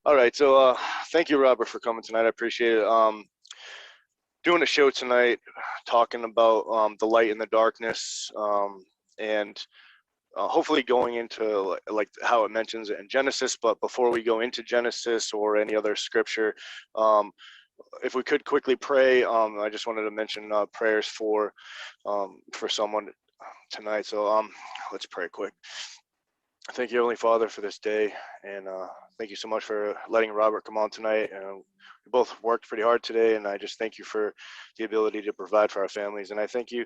All right, so thank you, Robert, for coming tonight. I appreciate it. Doing a show tonight, talking about the light and the darkness, and hopefully going into like how it mentions it in Genesis. But before we go into Genesis or any other scripture, if we could quickly pray, I just wanted to mention prayers for someone tonight. So let's pray quick. Thank you, Heavenly Father, for this day, and thank you so much for letting Robert come on tonight. We both worked pretty hard today, and I just thank you for the ability to provide for our families. And I thank you,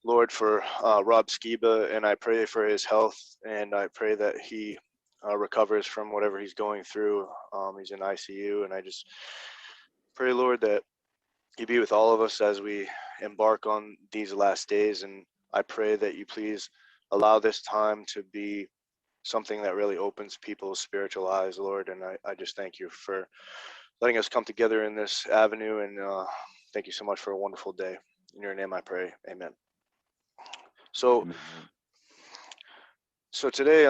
Lord, for Rob Skiba, and I pray for his health, and I pray that he recovers from whatever he's going through. He's in ICU, and I just pray, Lord, that you be with all of us as we embark on these last days. And I pray that you please allow this time to be something that really opens people's spiritual eyes, Lord. And I just thank you for letting us come together in this avenue. And thank you so much for a wonderful day. In your name I pray, amen. So today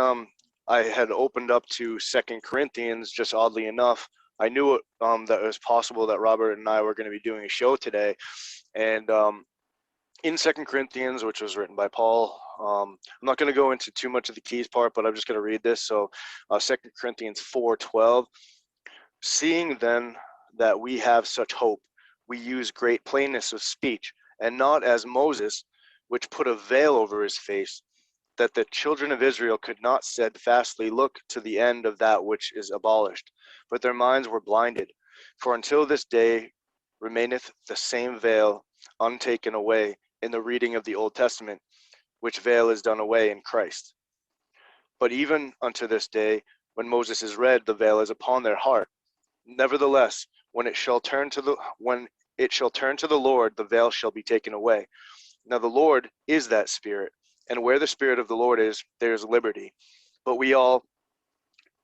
I had opened up to 2 Corinthians, just oddly enough. I knew that it was possible that Robert and I were going to be doing a show today. And in 2 Corinthians, which was written by Paul, I'm not going to go into too much of the keys part, but I'm just going to read this. So 2 Corinthians 4:12, seeing then that we have such hope, we use great plainness of speech, and not as Moses, which put a veil over his face, that the children of Israel could not steadfastly look to the end of that which is abolished, but their minds were blinded. For until this day remaineth the same veil untaken away in the reading of the Old Testament, which veil is done away in Christ. But even unto this day, when Moses is read, the veil is upon their heart. Nevertheless, when it shall turn to the Lord, the veil shall be taken away. Now the Lord is that Spirit, and where the Spirit of the Lord is, there is liberty. But we all,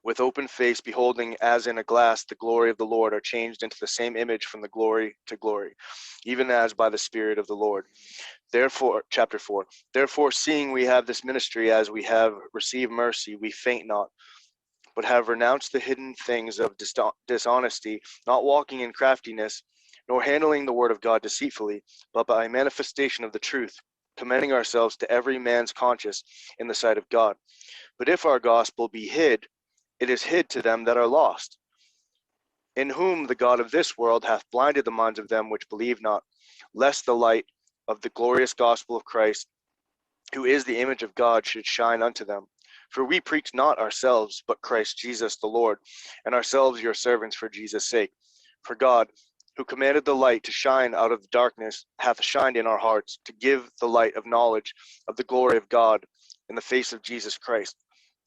with open face, beholding as in a glass the glory of the Lord, are changed into the same image from the glory to glory, even as by the Spirit of the Lord. Therefore, chapter 4, therefore, seeing we have this ministry, as we have received mercy, we faint not, but have renounced the hidden things of dishonesty, not walking in craftiness, nor handling the word of God deceitfully, but by manifestation of the truth, commending ourselves to every man's conscience in the sight of God. But if our gospel be hid, it is hid to them that are lost, in whom the God of this world hath blinded the minds of them which believe not, lest the light of the glorious gospel of Christ, who is the image of God, should shine unto them. For we preach not ourselves, but Christ Jesus the Lord, and ourselves your servants for Jesus' sake. For God, who commanded the light to shine out of the darkness, hath shined in our hearts, to give the light of knowledge of the glory of God in the face of Jesus Christ.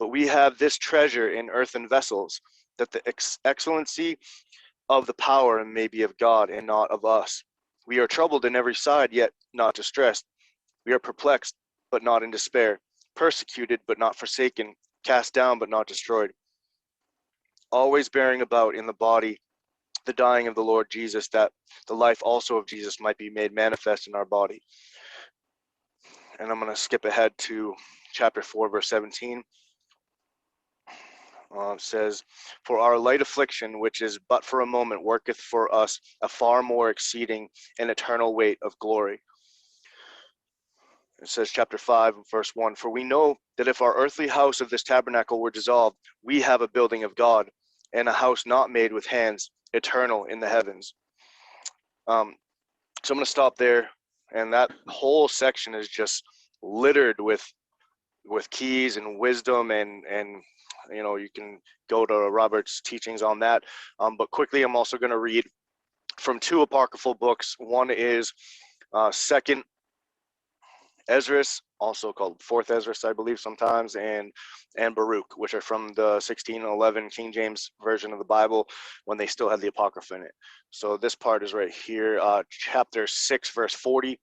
But we have this treasure in earthen vessels, that the excellency of the power may be of God and not of us. We are troubled in every side, yet not distressed. We are perplexed, but not in despair. Persecuted, but not forsaken. Cast down, but not destroyed. Always bearing about in the body the dying of the Lord Jesus, that the life also of Jesus might be made manifest in our body. And I'm going to skip ahead to chapter 4, verse 17. It says, for our light affliction, which is but for a moment, worketh for us a far more exceeding and eternal weight of glory. It says, chapter 5, verse 1, for we know that if our earthly house of this tabernacle were dissolved, we have a building of God, and a house not made with hands, eternal in the heavens. So I'm going to stop there, and that whole section is just littered with keys and wisdom, and you know, you can go to Robert's teachings on that. But quickly, I'm also going to read from two apocryphal books. One is Second Esdras, also called Fourth Esdras, I believe sometimes, and Baruch, which are from the 1611 King James version of the Bible, when they still had the Apocrypha in it. So this part is right here, chapter 6, verse 40.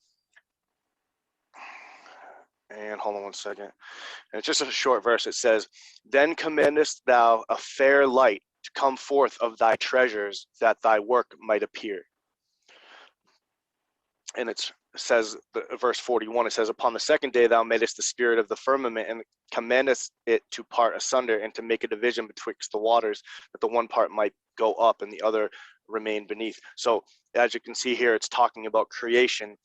And hold on one second. And it's just a short verse. It says, then commandest thou a fair light to come forth of thy treasures, that thy work might appear. And it's says, verse 41, it says, upon the second day thou madest the spirit of the firmament, and commandest it to part asunder, and to make a division betwixt the waters, that the one part might go up and the other remain beneath. So as you can see here, it's talking about creation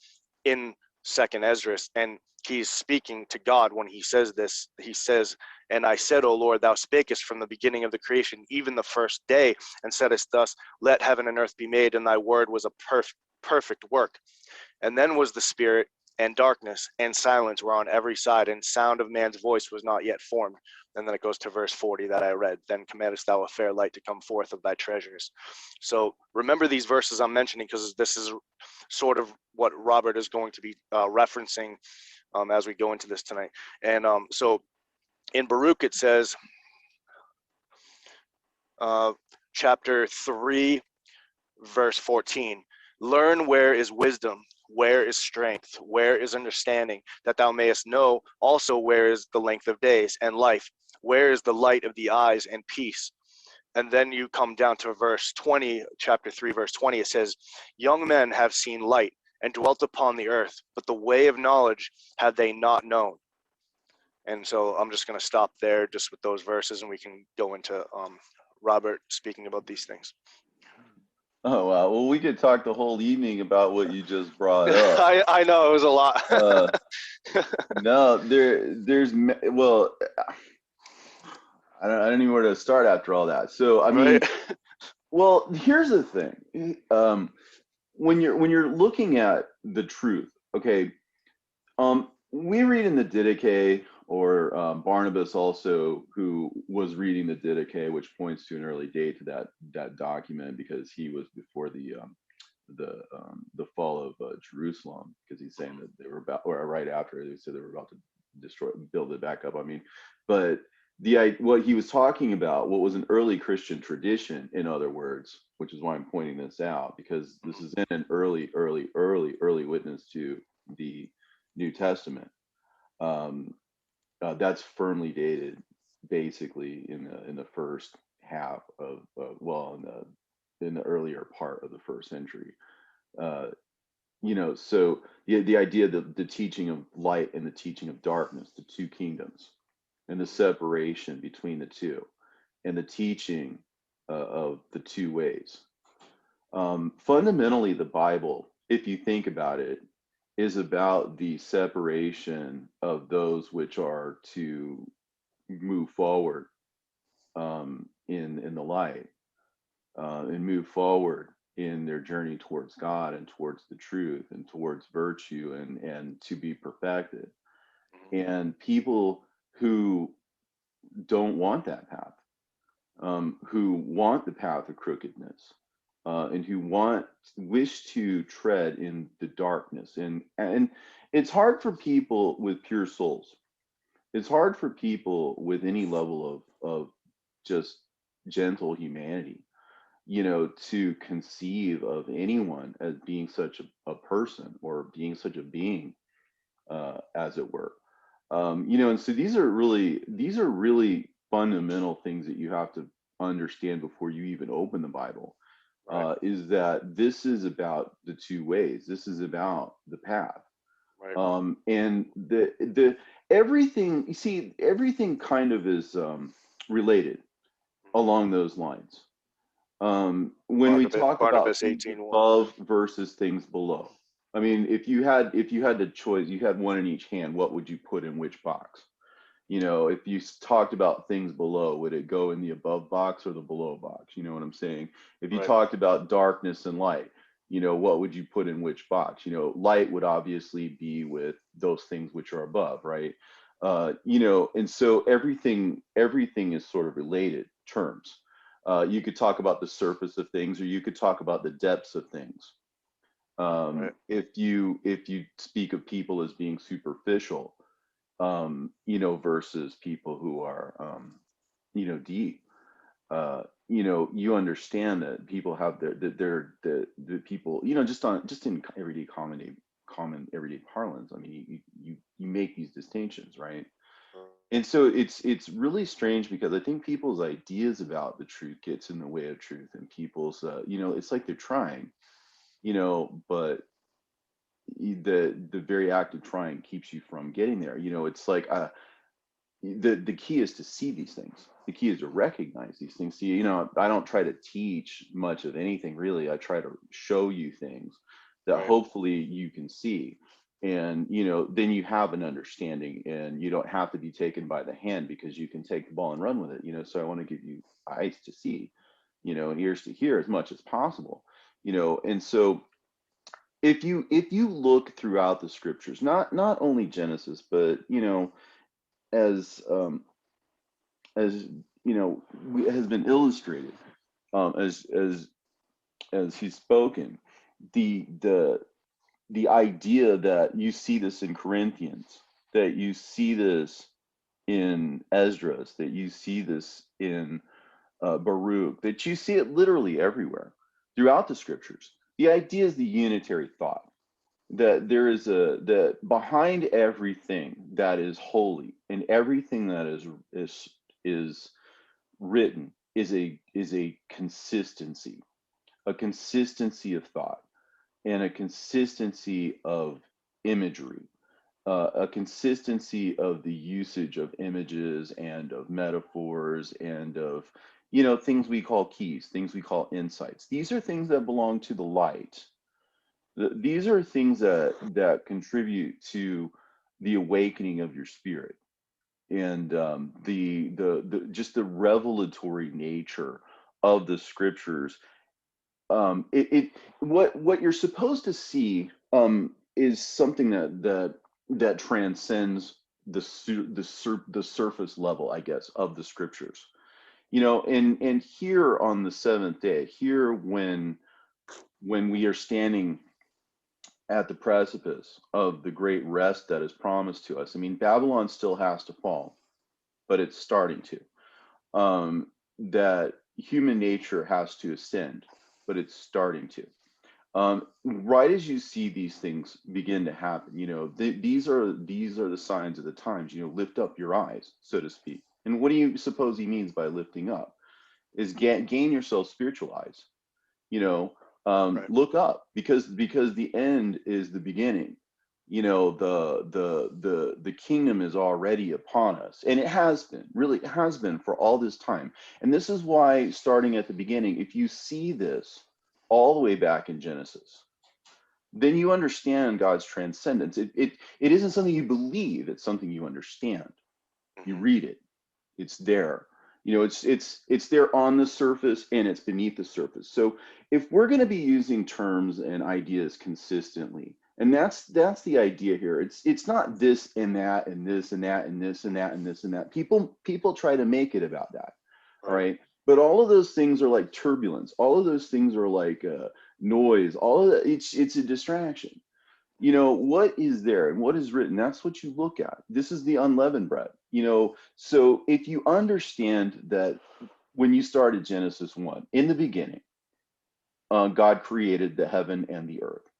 in second Esdras, and he's speaking to God when he says this. He says, and I said, O Lord, thou spakest from the beginning of the creation, even the first day, and saidest thus, let heaven and earth be made, and thy word was a perfect work. And then was the spirit, and darkness and silence were on every side, and sound of man's voice was not yet formed. And then it goes to verse 40 that I read. Then commandest thou a fair light to come forth of thy treasures. So remember these verses I'm mentioning, because this is sort of what Robert is going to be referencing as we go into this tonight. And so in Baruch it says, chapter 3, verse 14, learn where is wisdom, where is strength, where is understanding, that thou mayest know also where is the length of days and life, where is the light of the eyes and peace. And then you come down to verse 20, chapter 3, verse 20, it says, young men have seen light and dwelt upon the earth, but the way of knowledge have they not known. And so I'm just going to stop there just with those verses, and we can go into Robert speaking about these things. Oh, wow. Well, we could talk the whole evening about what you just brought up. I know it was a lot. No, well, I don't even know where to start after all that. So, I mean, Right? well, here's the thing. When you're looking at the truth, okay, we read in the Didache, or Barnabas also, who was reading the Didache, which points to an early date to that document, because he was before the fall of Jerusalem, because he's saying that they were about, or right after, they said they were about to build it back up. I mean, but what he was talking about, what was an early Christian tradition, in other words, which is why I'm pointing this out, because this is in an early witness to the New Testament. That's firmly dated, basically in the first half of in the earlier part of the first century. So the idea that the teaching of light and the teaching of darkness, the two kingdoms, and the separation between the two, and the teaching of the two ways. Fundamentally, the Bible, if you think about it, is about the separation of those which are to move forward in the light, and move forward in their journey towards God and towards the truth and towards virtue, and to be perfected. And people who don't want that path, who want the path of crookedness, and who wish to tread in the darkness, and it's hard for people with pure souls. It's hard for people with any level of just gentle humanity, to conceive of anyone as being such a person, or being such a being, as it were. And so these are really fundamental things that you have to understand before you even open the Bible. Right. Is that this is about the two ways. This is about the path. Right. And the everything, you see, everything kind of is related along those lines. When we talk about Barnabas things 18:1. above versus things below, I mean, if you had the choice, you had one in each hand, what would you put in which box? If you talked about things below, would it go in the above box or the below box? You know what I'm saying? If you Right. talked about darkness and light, what would you put in which box? Light would obviously be with those things which are above, right? And so everything is sort of related terms. You could talk about the surface of things, or you could talk about the depths of things. Right. If you speak of people as being superficial, versus people who are, deep, you understand that people have the people, just in common everyday parlance. I mean, you make these distinctions, right? And so it's really strange, because I think people's ideas about the truth gets in the way of truth, and people's, it's like they're trying, but the very act of trying keeps you from getting there. It's like the key is to see these things. The key is to recognize these things. See, I don't try to teach much of anything really. I try to show you things that Right. hopefully you can see. And then you have an understanding, and you don't have to be taken by the hand, because you can take the ball and run with it. So I want to give you eyes to see, and ears to hear as much as possible. And so if you look throughout the scriptures, not only Genesis, but as as has been illustrated, as he's spoken, the the the idea that you see this in Corinthians, that you see this in Esdras, that you see this in Baruch, that you see it literally everywhere throughout the scriptures. The idea is the unitary thought, that there is that behind everything that is holy and everything that is written is a consistency of thought, and a consistency of imagery, a consistency of the usage of images and of metaphors and of things we call keys, things we call insights. These are things that belong to the light. These are things that contribute to the awakening of your spirit, and the just the revelatory nature of the scriptures. What you're supposed to see is something that transcends the surface level, I guess, of the scriptures. And here on the seventh day, here when we are standing at the precipice of the great rest that is promised to us. I mean, Babylon still has to fall, but it's starting to. That human nature has to ascend, but it's starting to. Right as you see these things begin to happen, these are the signs of the times. Lift up your eyes, so to speak. And what do you suppose he means by lifting up? Is gain yourself spiritual eyes. you know Right. Look up, because the end is the beginning. The kingdom is already upon us, and it has been, really, it has been for all this time. And this is why, starting at the beginning, if you see this all the way back in Genesis, then you understand God's transcendence. It isn't something you believe, it's something you understand. You Hmm. read it, it's there. It's there on the surface, and it's beneath the surface. So if we're going to be using terms and ideas consistently, and that's the idea here, it's not this and that and this and that and this and that and this and that. People try to make it about that. All Right. right. But all of those things are like turbulence. All of those things are like noise. All of that, it's a distraction. What is there and what is written, that's what you look at. This is the unleavened bread. So if you understand that when you started Genesis 1, in the beginning, God created the heaven and the earth,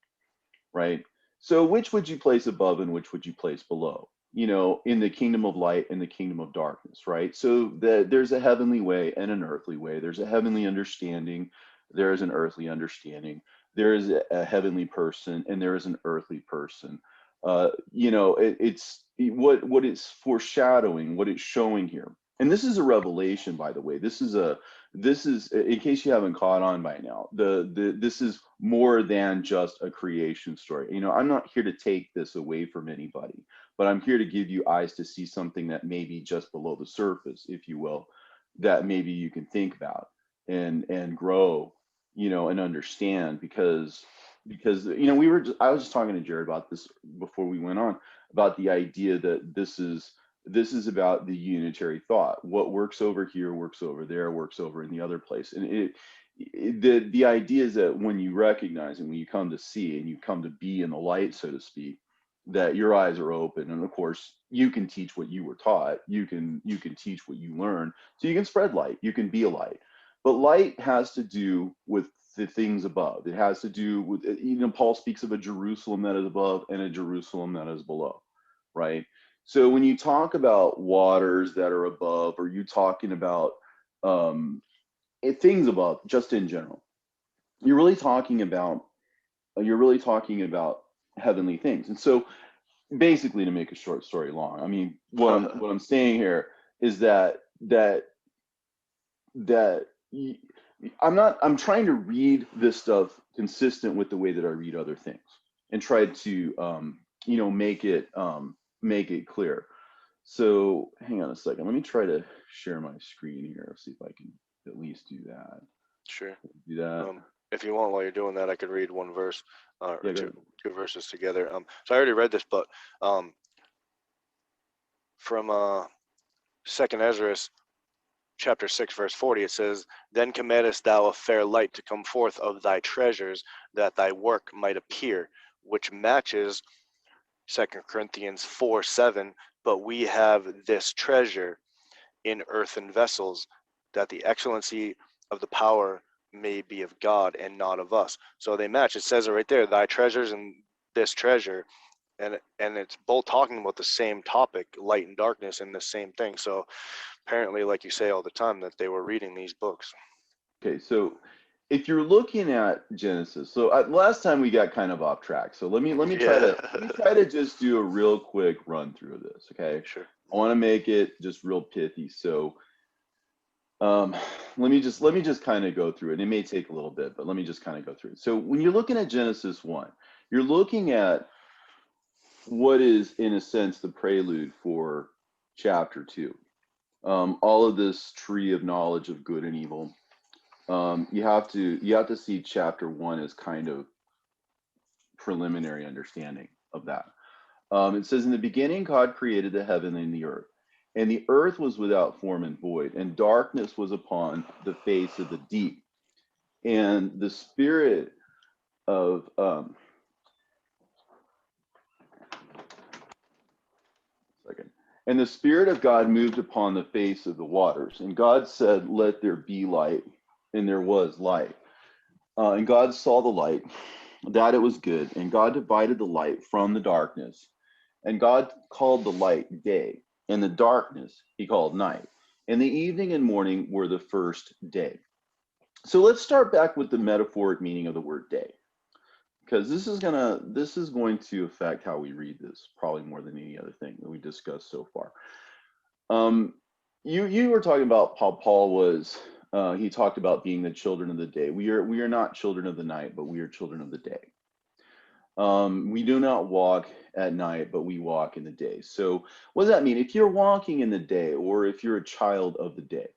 right? So which would you place above and which would you place below? In the kingdom of light and the kingdom of darkness, right? So there's a heavenly way and an earthly way. There's a heavenly understanding. There is an earthly understanding. There is a heavenly person and there is an earthly person. It's what it's foreshadowing, what it's showing here. And this is a revelation, by the way. This is, in case you haven't caught on by now, this is more than just a creation story. I'm not here to take this away from anybody, but I'm here to give you eyes to see something that may be just below the surface, if you will, that maybe you can think about and grow, and understand. Because I was just talking to Jared about this before we went on, about the idea that this is about the unitary thought. What works over here works over there, works over in the other place. And the idea is that when you recognize and when you come to see and you come to be in the light, so to speak, that your eyes are open. And of course, you can teach what you were taught. You can teach what you learn. So you can spread light. You can be a light. But light has to do with the things above. It has to do with, Paul speaks of a Jerusalem that is above and a Jerusalem that is below, right? So when you talk about waters that are above, or you talking about things above, just in general, you're really talking about heavenly things. And so basically, to make a short story long, I mean, what I'm saying here is that I'm trying to read this stuff consistent with the way that I read other things, and try to make it clear. So hang on a second. Let me try to share my screen here. See if I can at least do that. Sure. Do that. If you want, while you're doing that, I could read one verse or Yeah, two verses together. So I already read this, but from Second Ezra, chapter 6, verse 40, it says, "Then commandest thou a fair light to come forth of thy treasures, that thy work might appear," which matches 2 Corinthians 4:7. "But we have this treasure in earthen vessels, that the excellency of the power may be of God and not of us." So they match. It says it right there, thy treasures and this treasure. And it's both talking about the same topic, light and darkness, and the same thing. So apparently, like you say all the time, that they were reading these books. Okay, so if you're looking at Genesis, so last time we got kind of off track. So let me try to just do a real quick run through of this. Okay, Sure. I want to make it just real pithy. So let me just kind of go through it. It may take a little bit, but let me just kind of go through it. So when you're looking at Genesis 1, you're looking at what is, in a sense, the prelude for chapter 2. All of this tree of knowledge of good and evil. You have to see chapter 1 as kind of preliminary understanding of that. It says, "In the beginning, God created the heaven and the earth. And the earth was without form and void, and darkness was upon the face of the deep. And the spirit of second, and the spirit of God moved upon the face of the waters. And God said, Let there be light, and there was light. And God saw the light, that it was good, and God divided the light from the darkness. And God called the light day, and the darkness he called night. And the evening and morning were the first day." So let's start back with the metaphoric meaning of the word day, because this is going to affect how we read this probably more than any other thing that we discussed so far. You were talking about how Paul was. He talked about being the children of the day. We are not children of the night, but we are children of the day. We do not walk at night, but we walk in the day. So what does that mean? If you're walking in the day, or if you're a child of the day,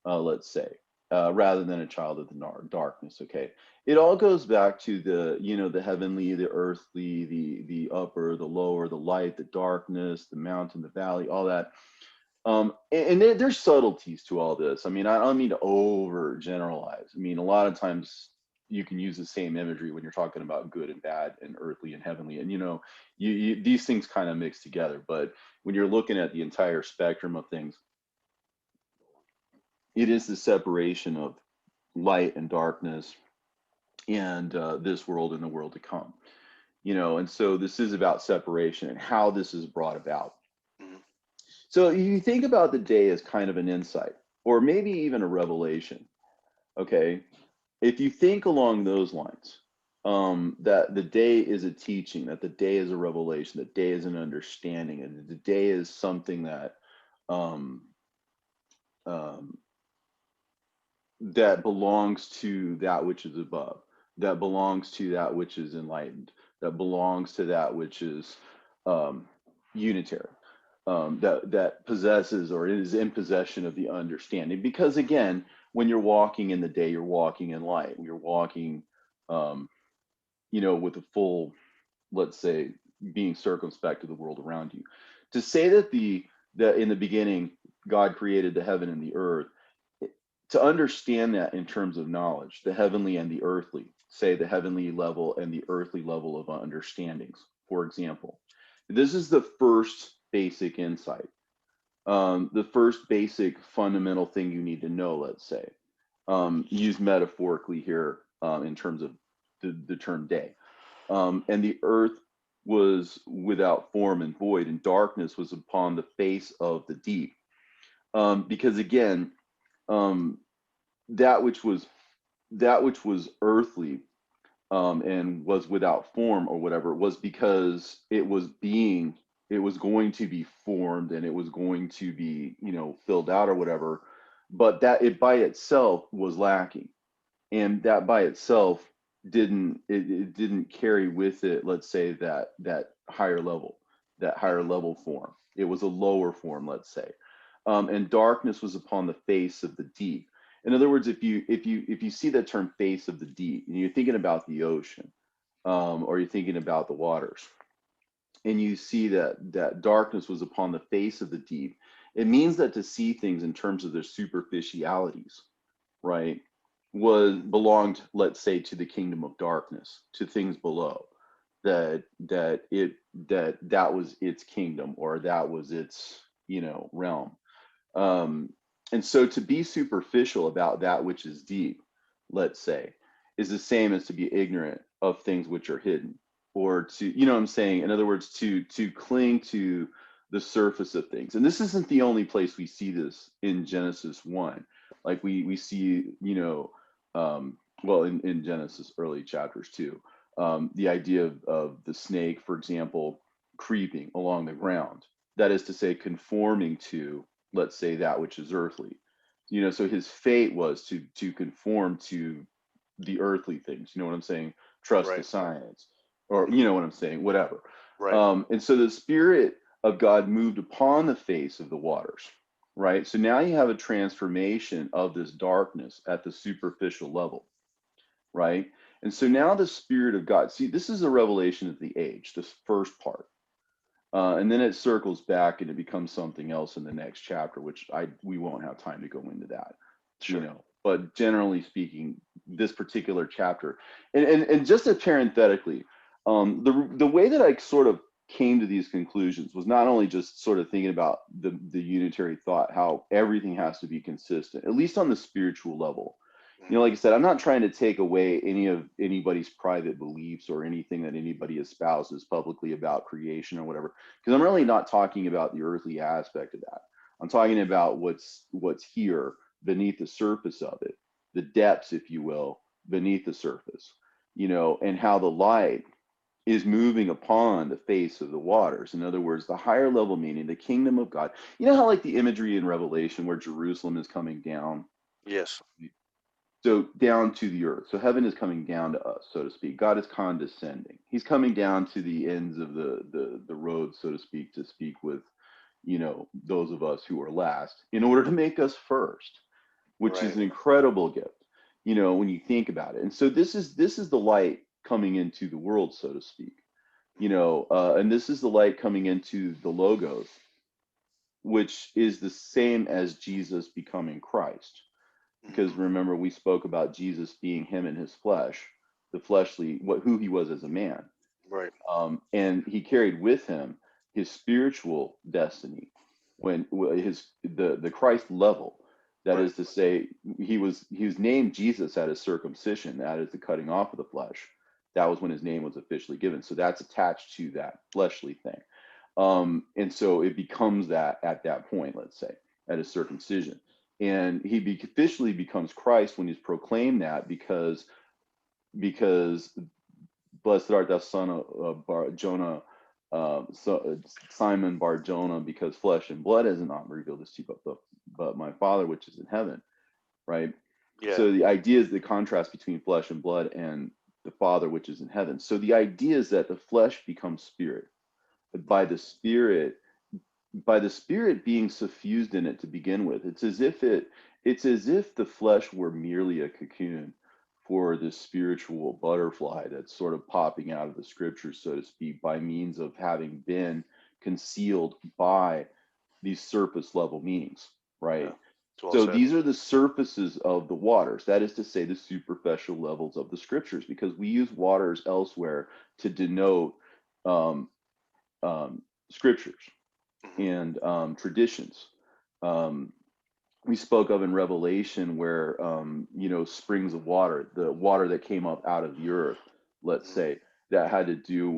let's say, rather than a child of the darkness, okay? It all goes back to the heavenly, the earthly, the upper, the lower, the light, the darkness, the mountain, the valley, all that. And there's subtleties to all this. I mean, I don't mean to over generalize. I mean, a lot of times you can use the same imagery when you're talking about good and bad and earthly and heavenly, and these things kind of mix together. But when you're looking at the entire spectrum of things, it is the separation of light and darkness, and this world and the world to come. And so this is about separation and how this is brought about. Mhm. So you think about the day as kind of an insight, or maybe even a revelation. Okay, if you think along those lines, that the day is a teaching, that the day is a revelation, that day is an understanding, and the day is something that um, um, that belongs to that which is above, that belongs to that which is enlightened, that belongs to that which is unitary, that possesses or is in possession of the understanding. Because again, when you're walking in the day, you're walking in light. You're walking, with a full, let's say, being circumspect to the world around you. To say that in the beginning God created the heaven and the earth, to understand that in terms of knowledge, the heavenly and the earthly, say the heavenly level and the earthly level of understandings, for example. This is the first basic insight, the first basic fundamental thing you need to know, let's say, used metaphorically here in terms of the term day. And the earth was without form and void, and darkness was upon the face of the deep. Because again, um, that which was earthly and was without form or whatever, was because it was going to be formed and it was going to be, filled out or whatever, but that it by itself was lacking. And that by itself it didn't carry with it, let's say, that higher level, that higher Mhm. level form. It was a lower form, let's say. And darkness was upon the face of the deep. In other words, if you see that term face of the deep, and you're thinking about the ocean, or you're thinking about the waters, and you see that darkness was upon the face of the deep, it means that to see things in terms of their superficialities, right, was belonged, let's say, to the kingdom of darkness, to things below. That was its kingdom, or that was its, realm. um, and so to be superficial about that which is deep, let's say, is the same as to be ignorant of things which are hidden, or to, what I'm saying? In other words, to cling to the surface of things. And this isn't the only place we see this in Genesis 1. Like we see, well, in Genesis early chapters too, the idea of the snake, for example, creeping along the ground. That is to say, conforming to, let's say, that which is earthly. So his fate was to conform to the earthly things. You know what I'm saying? Trust the Right. science, or Mhm. what I'm saying, whatever. Right. And so the spirit of God moved upon the face of the waters, right? So now you have a transformation of this darkness at the superficial level, right? And so now the spirit of God, see, this is a revelation of the age, this first part. And then it circles back and it becomes something else in the next chapter, which we won't have time to go into that, Sure. But generally speaking, this particular chapter, and just parenthetically, the way that I sort of came to these conclusions was not only just sort of thinking about the unitary thought, how everything has to be consistent, at least on the spiritual level. Mhm. Like I said, I'm not trying to take away any of anybody's private beliefs or anything that anybody espouses publicly about creation or whatever, because I'm really not talking about the earthly aspect of that. I'm talking about what's here beneath the surface of it, the depths, if you will, beneath the surface, and how the light is moving upon the face of the waters. In other words, the higher level meaning, the kingdom of God. You know how, like, the imagery in Revelation where Jerusalem is coming down, Yes. so down to the earth. So heaven is coming down to us, so to speak. God is condescending. He's coming down to the ends of the road, so to speak with, those of us who are last, in order to make us first, which is Right. an incredible gift, when you think about it. And so this is the light coming into the world, so to speak, and this is the light coming into the logos, which is the same as Jesus becoming Christ. Because Mhm. remember, we spoke about Jesus being him in his flesh, the fleshly, who he was as a man, Right. and he carried with him his spiritual destiny when the Christ level. That Right. is to say, he was named Jesus at his circumcision. That is the cutting off of the flesh. That was when his name was officially given. So that's attached to that fleshly thing. And so it becomes that at that point, let's say, at his circumcision. And officially becomes Christ when he's proclaimed that, because blessed art thou, son of Jonah, Simon Bar Jonah, because flesh and blood has not revealed this to you, but my Father which is in heaven, right? Yeah. So the idea is the contrast between flesh and blood and the Father which is in heaven. So the idea is that the flesh becomes spirit by Mhm. the spirit, being suffused in it to begin with. It's as if the flesh were merely a cocoon for this spiritual butterfly that's sort of popping out of the scriptures, so to speak, by means of having been concealed by these surface level meanings, Yeah. right? It's well So said. these are the surfaces of the waters. That is to say, the superficial levels of the scriptures, because we use waters elsewhere to denote um, scriptures Mhm. and traditions. Um, we spoke of in Revelation where, springs of water, the water that came up out of the earth, let's Mhm. say, that had to do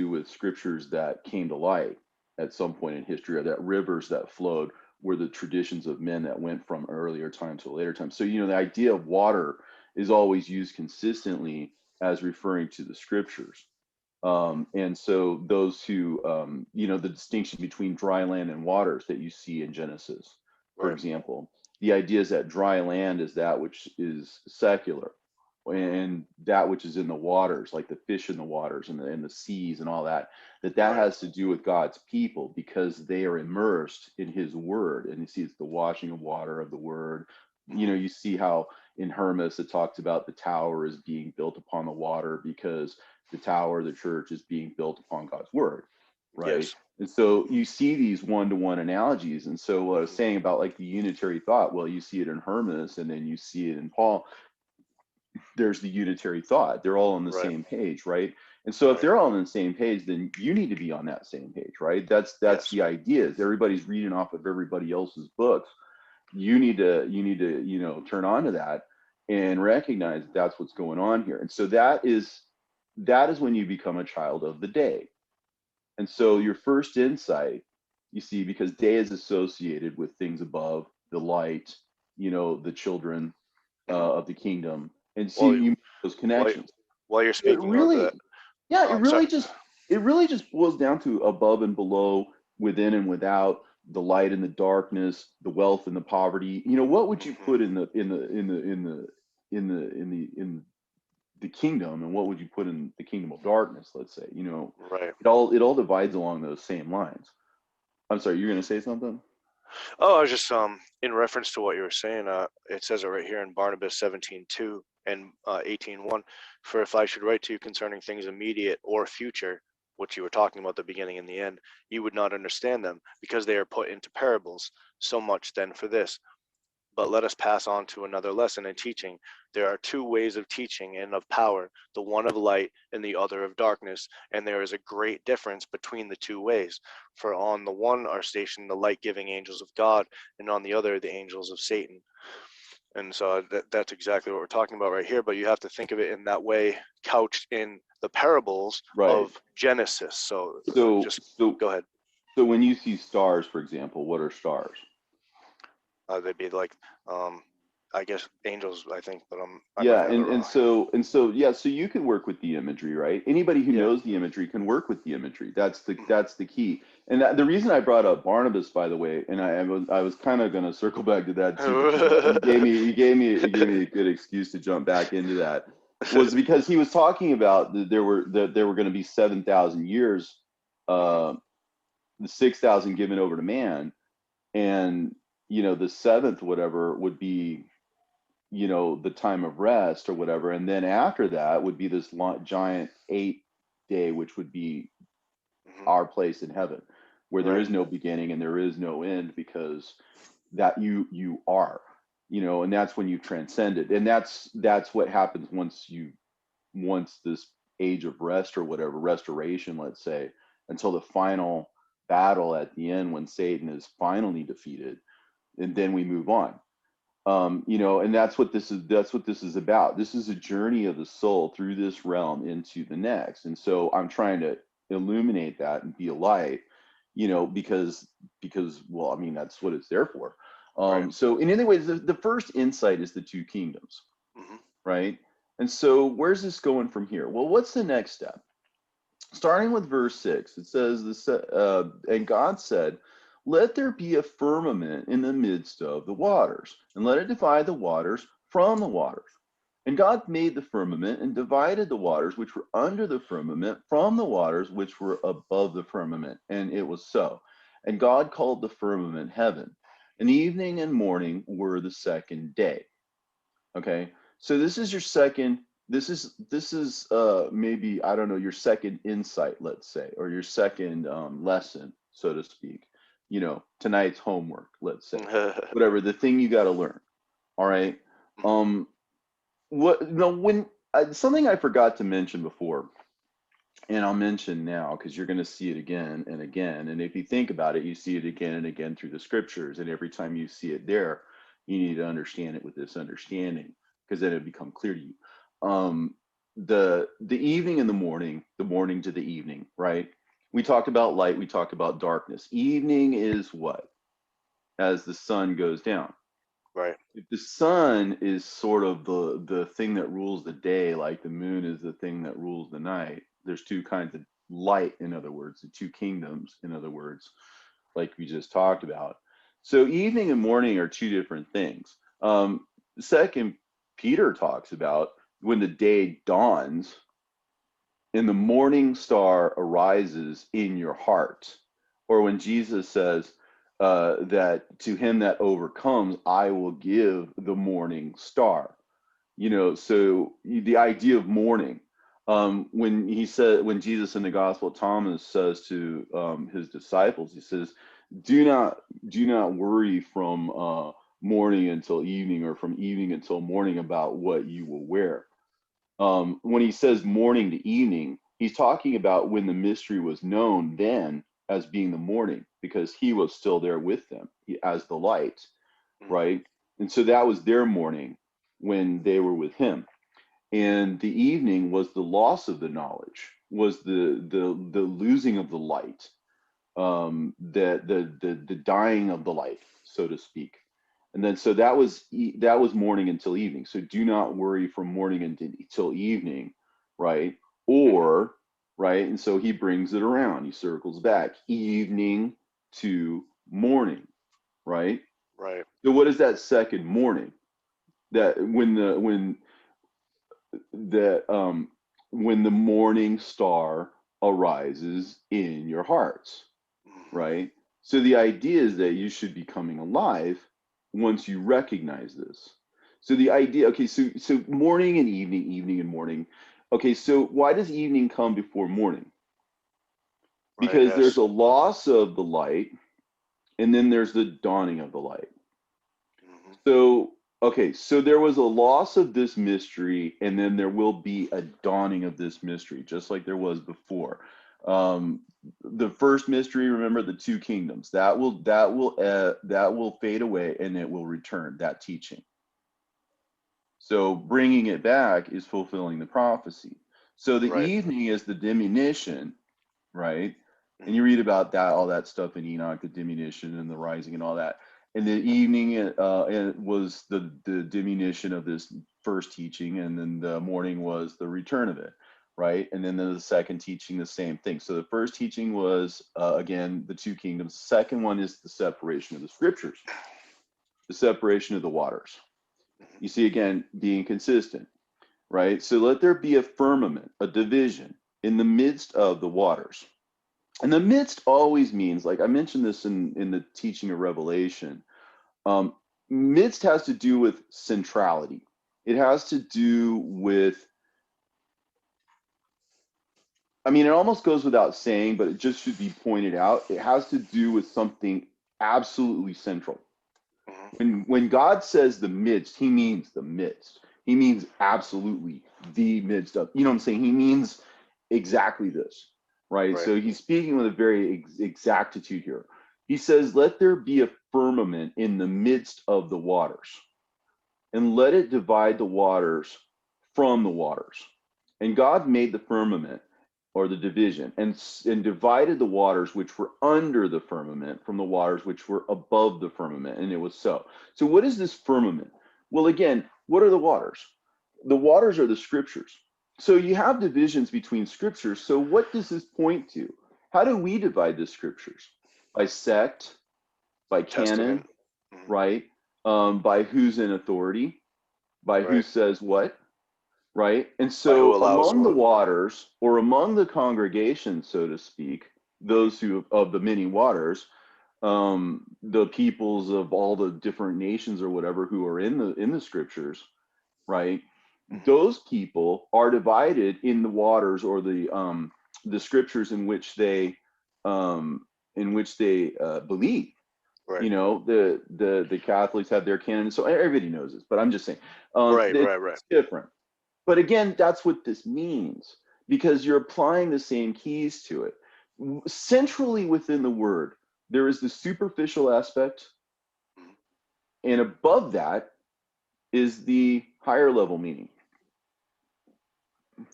with scriptures that came to light at some point in history, or that rivers that flowed were the traditions of men that went from earlier time to later time. So, the idea of water is always used consistently as referring to the scriptures. And so those who, the distinction between dry land and waters that you see in Genesis, for Right. example, the idea is that dry land is that which is secular, and that which is in the waters, like the fish in the waters and the seas and all that, that Right. has to do with God's people because they are immersed in his word. And you see, it's the washing of water of the word. You see how in Hermas it talks about the tower is being built upon the water because the tower, the church, is being built upon God's word, right? Yes. And so you see these one-to-one analogies. And so what I was saying about like the unitary thought, well, you see it in Hermas and then you see it in Paul. There's the unitary thought. They're all on the Right. same page, right? And so if Right. they're all on the same page, then you need to be on that same page, right? That's Yes. the idea. Is everybody's reading off of everybody else's books. You need to turn on to that and recognize that that's what's going on here. And so that is when you become a child of the day. And so your first insight, you see, because day is associated with things above, the light, the children of the kingdom, and see Well, you make those while, connections. while you're It speaking of that, really, yeah, sorry. it really just boils down to above and below, within and without, the light and the darkness, the wealth and the poverty. What would you put in the kingdom, and what would you put in the kingdom of darkness? Let's say, Right. it all divides along those same lines. I'm sorry, you're going to say something? Oh, I was just in reference to what you were saying. It says it right here in Barnabas 17:2 and 18:1. For if I should write to you concerning things immediate or future, which you were talking about the beginning and the end, you would not understand them, because they are put into parables. So much then for this. But let us pass on to another lesson in teaching. There are two ways of teaching and of power, the one of light and the other of darkness, and there is a great difference between the two ways. For on the one are stationed the light-giving angels of God, and on the other the angels of Satan. And so that's exactly what we're talking about right here, but you have to think of it in that way, couched in the parables Right. of Genesis. So just go ahead. So when you see stars, for example, what are stars? They'd be like, I guess angels, I think, but I might Yeah, have it wrong. so you can work with the imagery, right? Anybody who Yeah. knows the imagery can work with the imagery. That's the key. And the reason I brought up Barnabas, by the way, and I was kind of going to circle back to that too, but you gave me a good excuse to jump back into that, was because he was talking about that there were going to be 7,000 years, the 6,000 given over to man, and the seventh whatever would be the time of rest or whatever, and then after that would be this giant 8 day, which would be our place in heaven, where there Right. is no beginning and there is no end, because that you are, and that's when you transcended, and that's what happens once this age of rest or whatever, restoration, let's say, until the final battle at the end when Satan is finally defeated, and then we move on. And that's what this is about. This is a journey of the soul through this realm into the next. And so I'm trying to illuminate that and be a light, because well, I mean, that's what it's there for. Right. So in any ways, the first insight is the two kingdoms, Mm-hmm. right? And so where's this going from here? Well, what's the next step? Starting with verse 6, it says this, and God said, let there be a firmament in the midst of the waters, and let it divide the waters from the waters. And God made the firmament and divided the waters which were under the firmament from the waters which were above the firmament. And it was so. And God called the firmament heaven. And evening and morning were the second day. Okay, so this is your second. This is maybe, I don't know, your second insight, let's say, or your second lesson, so to speak. Tonight's homework, let's say, whatever the thing you got to learn. All right. What? No, when something I forgot to mention before, and I'll mention now because you're going to see it again and again. And if you think about it, you see it again and again through the scriptures. And every time you see it there, you need to understand it with this understanding, because then it become clear to you. The evening and the morning to the evening, right? We talked about light, we talked about darkness. Evening is what? As the sun goes down. Right. If the sun is sort of the thing that rules the day, like the moon is the thing that rules the night, there's two kinds of light, in other words, the two kingdoms, in other words, like we just talked about. So evening and morning are two different things. Second Peter talks about when the day dawns and the morning star arises in your heart, or when Jesus says that to him that overcomes, I will give the morning star. You know, so the idea of morning, when Jesus in the Gospel, Thomas says to his disciples, he says, do not worry from morning until evening, or from evening until morning, about what you will wear. When he says morning to evening, he's talking about when the mystery was known then as being the morning, because he was still there with them as the light, right? And so that was their morning when they were with him. And the evening was the loss of the knowledge, was the losing of the light, the dying of the light, so to speak. And then so that was morning until evening. So do not worry from morning until evening, right? Or right, and so he brings it around. He circles back, evening to morning, right? Right. So what is that second morning? That when the morning star arises in your hearts, right? So the idea is that you should be coming alive once you recognize this. So the idea, okay, so morning and evening, evening and morning. Okay, so why does evening come before morning? Right. Because there's Yes. a loss of the light, and then there's the dawning of the light. So, okay, so there was a loss of this mystery, and then there will be a dawning of this mystery, just like there was before. The first mystery, remember, the two kingdoms, that will fade away, and it will return, that teaching. So bringing it back is fulfilling the prophecy. So the Right. evening is the diminution, right? And you read about that, all that stuff in Enoch, the diminution and the rising and all that. And the evening it was the diminution of this first teaching, and then the morning was the return of it, right? And then the second teaching, the same thing. So the first teaching was, again, the two kingdoms. The second one is the separation of the scriptures, the separation of the waters. You see, again, being consistent, right? So let there be a firmament, a division in the midst of the waters. And the midst always means, like I mentioned this in the teaching of Revelation, midst has to do with centrality. It has to do with, I mean, it almost goes without saying, but it just should be pointed out. It has to do with something absolutely central. When God says the midst, he means the midst. He means absolutely the midst of, you know what I'm saying? He means exactly this, right? Right. So he's speaking with a very exactitude here. He says, let there be a firmament in the midst of the waters, and let it divide the waters from the waters. And God made the firmament, or the division, and divided the waters which were under the firmament from the waters which were above the firmament. And it was so. So what is this firmament? Well, again, what are the waters? The waters are the scriptures. So you have divisions between scriptures. So what does this point to? How do we divide the scriptures? By sect, by Testament. canon, right? By who's in authority, by who Right. says what, right? And By who so allows among the what? waters, or among the congregation, so to speak, those who of the many waters, the peoples of all the different nations or whatever who are in the scriptures, right? Those people are divided in the waters, or the scriptures in which they believe. Right. You know, the Catholics have their canon, so everybody knows this, but I'm just saying, Right. it's Right. Right. different. But again, that's what this means, because you're applying the same keys to it. Centrally within the word, there is the superficial aspect, and above that is the higher level meaning.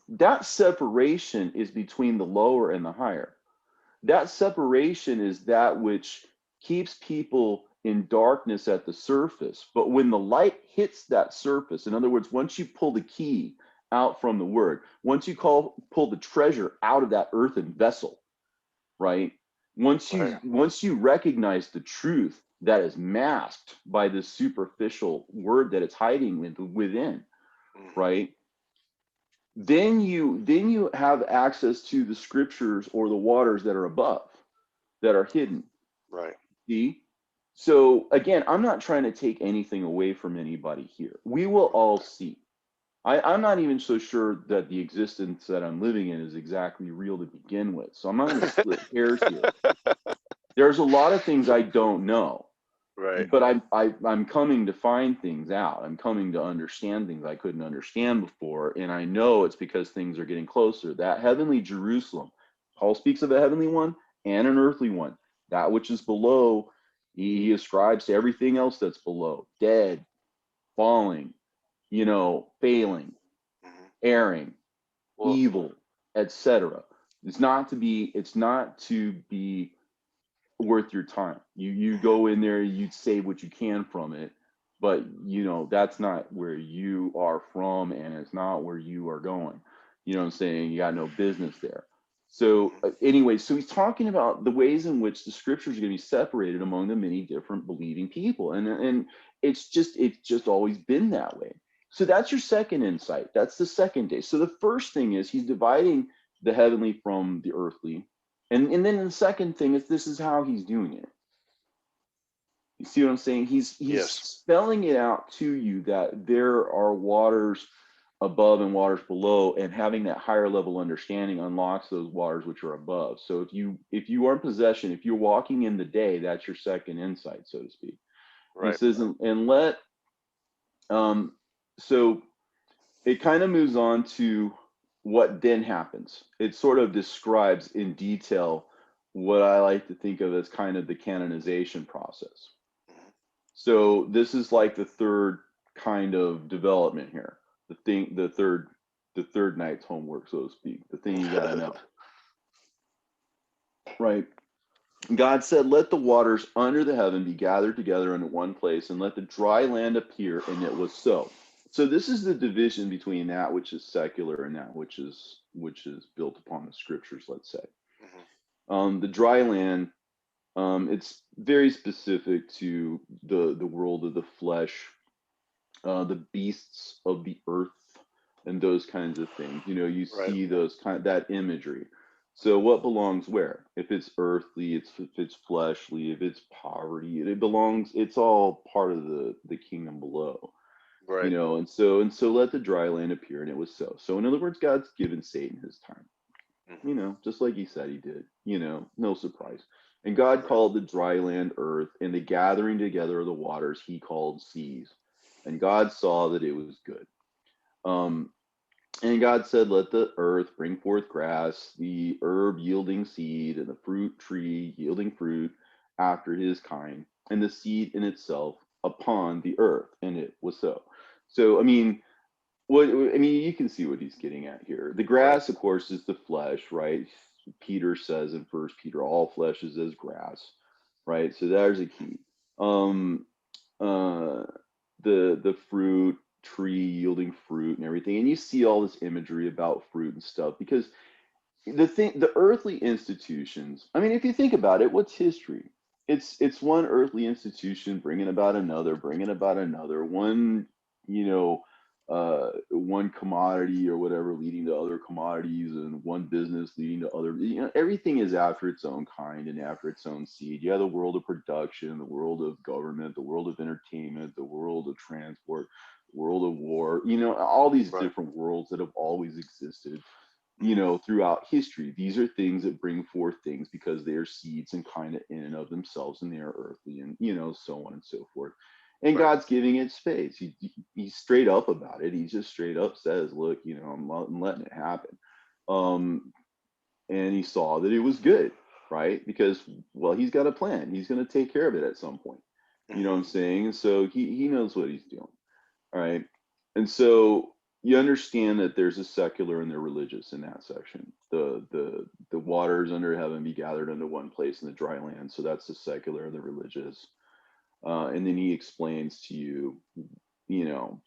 That separation is between the lower and the higher. That separation is that which keeps people in darkness at the surface. But when the light hits that surface, in other words, once you pull the key out from the word, once you pull the treasure out of that earthen vessel, right? Right. Once you recognize the truth that is masked by this superficial word that it's hiding within, Mhm. right? Then you have access to the scriptures or the waters that are above, that are hidden. Right. See? So again, I'm not trying to take anything away from anybody here. We will all see. I'm not even so sure that the existence that I'm living in is exactly real to begin with. So I'm not going to split hairs here. There's a lot of things I don't know, Right. but I'm coming to find things out. I'm coming to understand things I couldn't understand before, and I know it's because things are getting closer. That heavenly Jerusalem, Paul speaks of a heavenly one and an earthly one. That which is below, he ascribes to everything else that's below, dead, falling, failing, Mhm. erring, Well, evil, etc. It's not to be worth your time. You mhm. go in there, you save what you can from it, but that's not where you are from, and it's not where you are going. You know what I'm saying? You got no business there. So Mhm. anyway, so he's talking about the ways in which the scriptures are going to be separated among the many different believing people, and it's just always been that way. So that's your second insight. That's the second day. So the first thing is he's dividing the heavenly from the earthly, and then the second thing is this is how he's doing it. You see what I'm saying? He's Yes. spelling it out to you that there are waters above and waters below, and having that higher level understanding unlocks those waters which are above. So if you are in possession, if you're walking in the day, that's your second insight, so to speak. And he Right. says, and let so it kind of moves on to what then happens. It sort of describes in detail what I like to think of as kind of the canonization process. Mhm. So this is like the third kind of development here. The third night's homework, so to speak. The thing you got to know, right? God said, "Let the waters under the heaven be gathered together into one place, and let the dry land appear." And it was so. So this is the division between that which is secular and that which is built upon the scriptures. Let's say Mhm. the dry land. It's very specific to the world of the flesh, the beasts of the earth, and those kinds of things. You Right. see that imagery. So what belongs where? If it's earthly, if it's fleshly, if it's poverty, it belongs. It's all part of the kingdom below. Right. And so let the dry land appear, and it was so. So in other words, God's given Satan his time. Mhm. Just like he said he did. No surprise. And God Right. called the dry land earth, and the gathering together of the waters he called seas. And God saw that it was good. Um, and God said, "Let the earth bring forth grass, the herb yielding seed, and the fruit tree yielding fruit after his kind, and the seed in itself upon the earth." And it was so. So, you can see what he's getting at here. The Right. grass, of course, is the flesh, right? Peter says in First Peter, all flesh is as grass, right? So there's a key. Um, uh, the fruit tree yielding fruit and everything, and you see all this imagery about fruit and stuff because the earthly institutions. I mean, if you think about it, what's history? It's one earthly institution bringing about another, one commodity or whatever leading to other commodities, and one business leading to other. Everything is after its own kind and after its own seed. You have the world of production, the world of government, the world of entertainment, the world of transport, the world of war. All these Right. different worlds that have always existed Mhm. throughout history. These are things that bring forth things because they are seeds and kind of in and of themselves, and they are earthly, and so on and so forth. And Right. God's giving it space. He's straight up about it. He just straight up says, "Look, I'm letting it happen." Um, and he saw that it was good, right? Because, well, he's got a plan. He's going to take care of it at some point. You know Mhm. what I'm saying? And so he knows what he's doing. All right. And so you understand that there's a secular and the religious in that section. The waters under heaven be gathered into one place in the dry land. So that's the secular and the religious. And then he explains to you,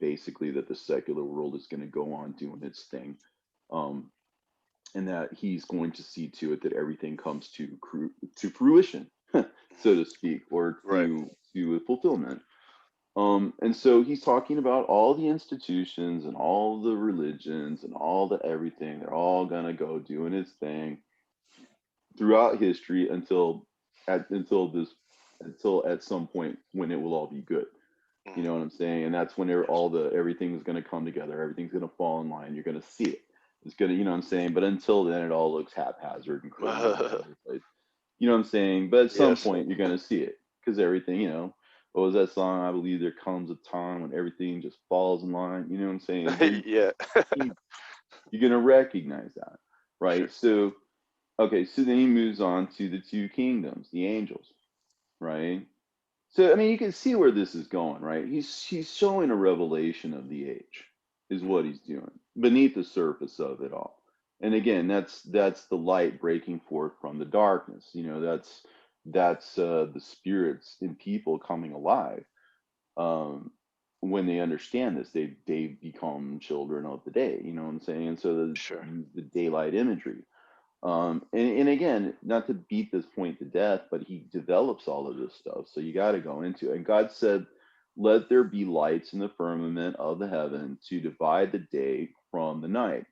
basically that the secular world is going to go on doing its thing, um, and that he's going to see to it that everything comes to fruition, so to speak, or Right. to fulfillment. And so he's talking about all the institutions and all the religions and all the everything. They're all gonna go doing its thing throughout history until at some point when it will all be good. You know Hmm. what I'm saying? And that's when Yes. everything's gonna come together. Everything's gonna fall in line. You're gonna see it. It's gonna, you know what I'm saying? But until then, it all looks haphazard and crazy all over the place. You know what I'm saying? But at some Yes. point, you're gonna see it because everything, what was that song? I believe there comes a time when everything just falls in line. You know what I'm saying? Yeah. You, you're gonna recognize that, right? Sure. So, okay, so then he moves on to the two kingdoms, the angels, right? So I mean, you can see where this is going, right? He's showing a revelation of the age, is what Hmm. he's doing beneath the surface of it all. And Hmm. again, that's the light breaking forth from the darkness. That's the spirits in people coming alive. Um, when they understand this, they become children of the day. You know what I'm saying? And so Sure. the daylight imagery. And again, not to beat this point to death, but he develops all of this stuff. So you got to go into it. And God said, let there be lights in the firmament of the heaven to divide the day from the night.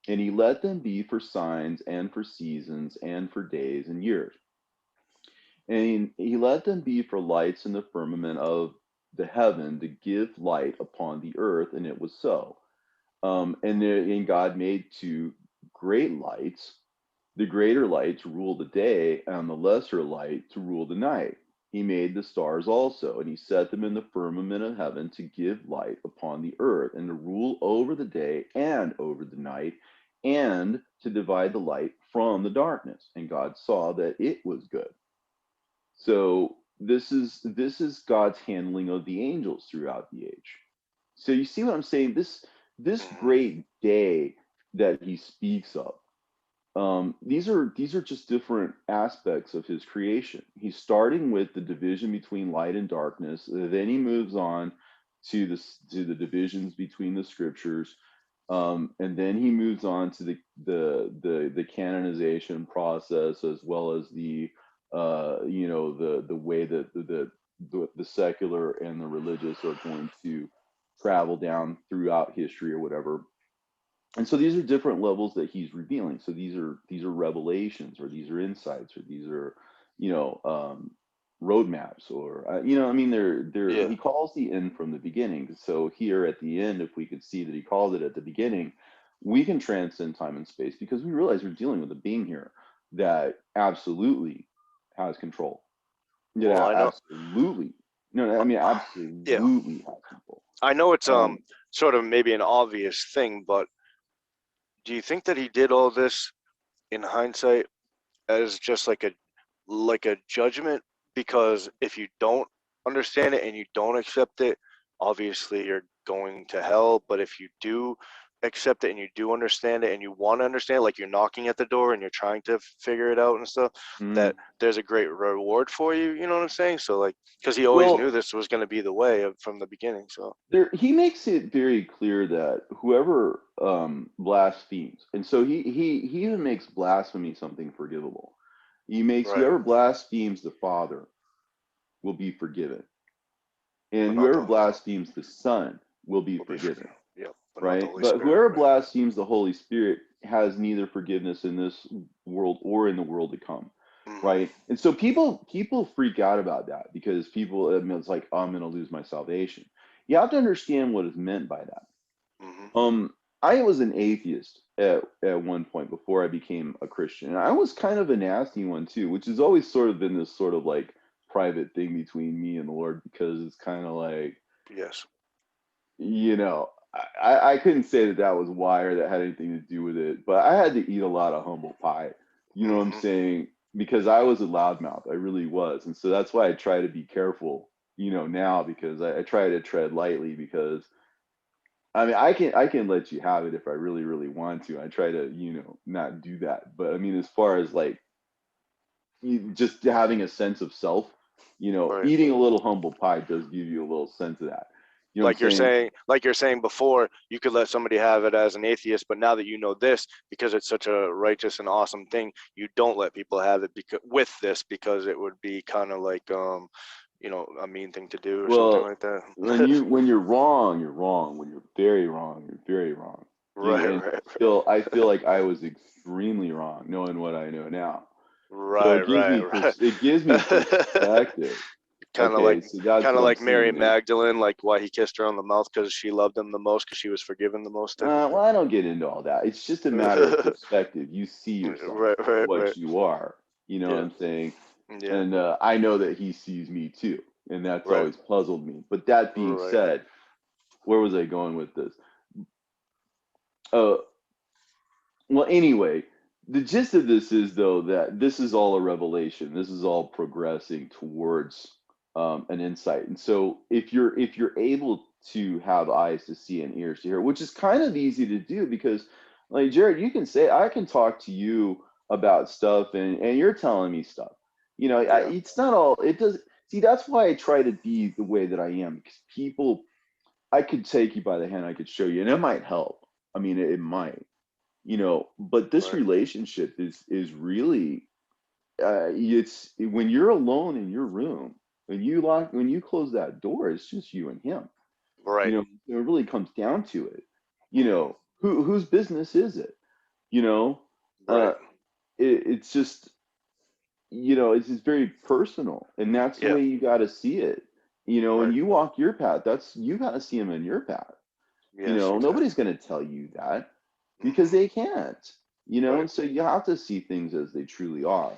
And he let them be for signs and for seasons and for days and years. And he let them be for lights in the firmament of the heaven to give light upon the earth. And it was so. And God made two great lights, the greater light to rule the day, and the lesser light to rule the night. He made the stars also, and he set them in the firmament of heaven to give light upon the earth, and to rule over the day and over the night, and to divide the light from the darkness. And God saw that it was good. So this is God's handling of the angels throughout the age. So you see what I'm saying? This Hmm. great day that he speaks of, these are just different aspects of his creation. He's starting with the division between light and darkness. Then he moves on to the divisions between the scriptures, and then he moves on to the canonization process, as well as the way that the secular and the religious are going to travel down throughout history or whatever. And so these are different levels that he's revealing. So these are revelations, or these are insights, or these are you know um roadmaps, or I mean, they're Yeah. he calls the end from the beginning. So here at the end, if we could see that he called it at the beginning, we can transcend time and space, because we realize we're dealing with a being here that absolutely has control. Well, Yeah, I know. absolutely. No, I mean, Yeah. absolutely has control. I know it's um sort of maybe an obvious thing, but do you think that he did all this in hindsight as just like a judgment? Because if you don't understand it and you don't accept it, obviously you're going to hell. But if you do accept it and you do understand it and you want to understand it, like you're knocking at the door and you're trying to figure it out and stuff, mm, that there's a great reward for you. You know what I'm saying? So like, because he always knew well, this was going to be the way from the beginning. So he makes it very clear that whoever blasphemes, and so he even makes blasphemy something forgivable. He makes right, whoever blasphemes the Father will be forgiven, but and not whoever the blasphemes the Son will be will be forgiven. forgiven. Yep, but not the Right? Holy But Spirit. whoever Right. blasphemes the Holy Spirit has neither forgiveness in this world or in the world to come. Hmm. Right? And so people freak out about that, because people, I mean, it's like, oh, I'm going to lose my salvation. You have to understand what is meant by that. Hmm. Um, I was an atheist at one point before I became a Christian. And I was kind of a nasty one too, which has always sort of been this sort of like private thing between me and the Lord, because it's kind of like, Yes. you know, I couldn't say that that was why, or that had anything to do with it, but I had to eat a lot of humble pie. You know what I'm Hmm. saying? Because I was a loudmouth, I really was, and so that's why I try to be careful. Now, because I try to tread lightly, because I mean, I can let you have it if I really really want to. I try to not do that, but I mean, as far as like just having a sense of self, Right. Eating a little humble pie does give you a little sense of that. You know what Like I'm saying? you're saying before, you could let somebody have it as an atheist, but now that you know this, because it's such a righteous and awesome thing, you don't let people have it because it would be kind of like a mean thing to do or something Well, like that. when you're wrong, you're wrong. When you're very wrong, you're very wrong. Right, And right, I feel like I was extremely wrong, knowing what I know now. So right, right, right. it gives me perspective. kind of like Okay, so that's kind of what I'm like Mary saying is, Magdalene, like why he kissed her on the mouth because she loved him the most because she was forgiven the most type of well, I don't get into all that. It's just a matter of thing. perspective. You see yourself Right, for right, right. what you are. You know what Yeah, I'm saying? yeah, And I know that he sees me too, and that's right, always puzzled me. But that being right. said, where was I going with this? Uh, well, anyway, the gist of this is though that this is all a revelation. This is all progressing towards an insight. And so, if you're able to have eyes to see and ears to hear, which is kind of easy to do because, like Jared, you can say I can talk to you about stuff, and you're telling me stuff. Yeah, It's not all. It does. See, that's why I try to be the way that I am because people, I could take you by the hand, I could show you, and it might help. I mean, it might, but this right, relationship is really it's when you're alone in your room, when you close that door, it's just you and him. right. It really comes down to it. Hmm. Whose business is it? you know Right. uh it's just, it's just very personal, and that's the Yeah. way you got to see it. And Right. you walk your path, that's, you got to see him in your path. Yes. Nobody's Exactly. going to tell you that because Hmm. they can't. Right. And so you have to see things as they truly are.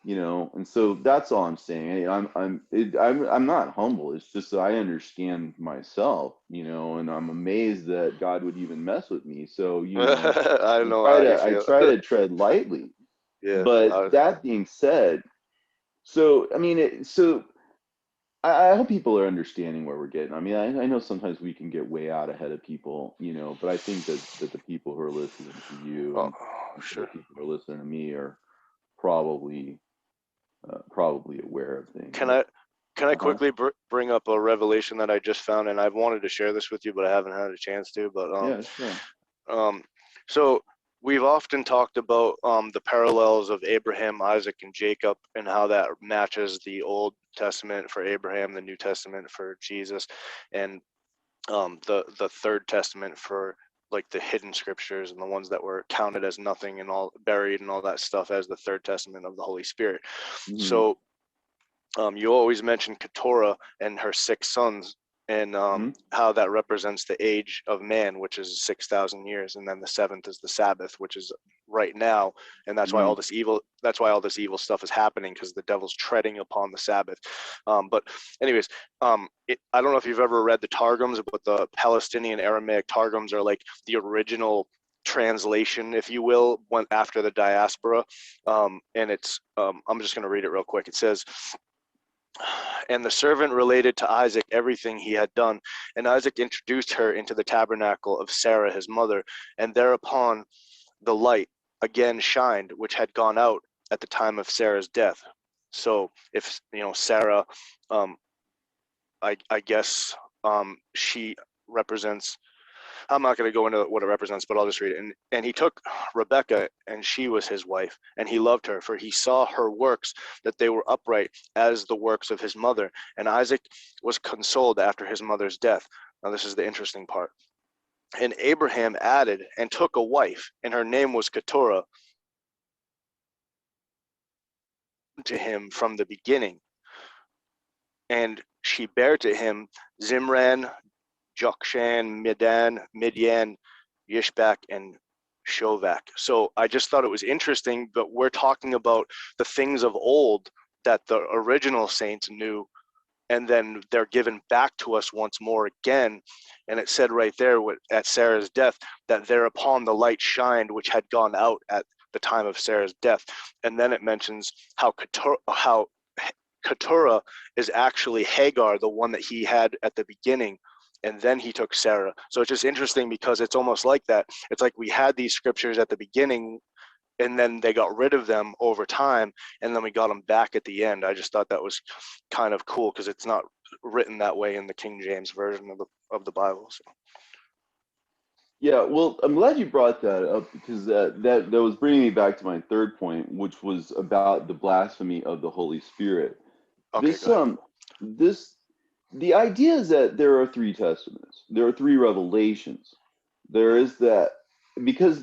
And so that's all I'm saying. I'm not humble. It's just that I understand myself, and I'm amazed that God would even mess with me. So, I know how you I feel. try to tread lightly. Yeah. But that being said, so I mean, I hope people are understanding where we're getting. I mean, I know sometimes we can get way out ahead of people, but I think that the people who are listening to you Oh, and the sure. people who are listening to me are probably probably aware of things. Can I can I Uh-huh. quickly bring up a revelation that I just found, and I've wanted to share this with you, but I haven't had a chance to. But Yeah, sure. um, so we've often talked about the parallels of Abraham, Isaac, and Jacob, and how that matches the Old Testament for Abraham, the New Testament for Jesus, and the Third Testament for like the hidden scriptures and the ones that were counted as nothing and all buried and all that stuff as the Third Testament of the Holy Spirit. Mm-hmm. So you always mention Keturah and her 6 sons, and Mm-hmm. how that represents the age of man, which is 6,000 years, and then the seventh is the Sabbath, which is right now, and that's why Mm-hmm. all this evil. That's why all this evil stuff is happening because the devil's treading upon the Sabbath. But, anyways, I don't know if you've ever read the Targums, but the Palestinian Aramaic Targums are like the original translation, if you will, went after the diaspora, and it's. I'm just going to read it real quick. It says, and the servant related to Isaac everything he had done. And Isaac introduced her into the tabernacle of Sarah his mother, and thereupon the light again shined, which had gone out at the time of Sarah's death. So if Sarah, I guess she represents, I'm not going to go into what it represents, but I'll just read it. And he took Rebekah, and she was his wife, and he loved her, for he saw her works, that they were upright as the works of his mother. And Isaac was consoled after his mother's death. Now, this is the interesting part. And Abraham added and took a wife, and her name was Keturah, to him from the beginning. And she bare to him Zimran, Jokshan, Midian, Yishbak, and Shovak. So I just thought it was interesting, but we're talking about the things of old that the original saints knew, and then they're given back to us once more again. And it said right there at Sarah's death that thereupon the light shined, which had gone out at the time of Sarah's death. And then it mentions how Keturah is actually Hagar, the one that he had at the beginning, and then he took Sarah. So it's just interesting because it's almost like that. It's like we had these scriptures at the beginning, and then they got rid of them over time, and then we got them back at the end. I just thought that was kind of cool because it's not written that way in the King James version of the Bible. So. Yeah, well, I'm glad you brought that up because that was bringing me back to my third point, which was about the blasphemy of the Holy Spirit. Okay, This go ahead. this the idea is that there are three testaments. There are three revelations. There is that because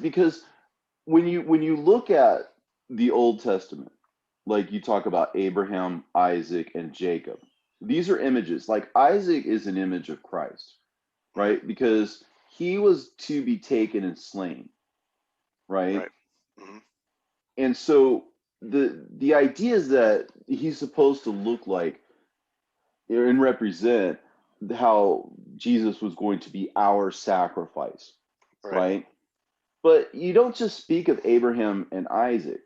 when you look at the Old Testament, like you talk about Abraham, Isaac, and Jacob, these are images. Like Isaac is an image of Christ, right? Because he was to be taken and slain, right? Right. Mm-hmm. And so the idea is that he's supposed to look like and represent how Jesus was going to be our sacrifice, Right. right? But you don't just speak of Abraham and Isaac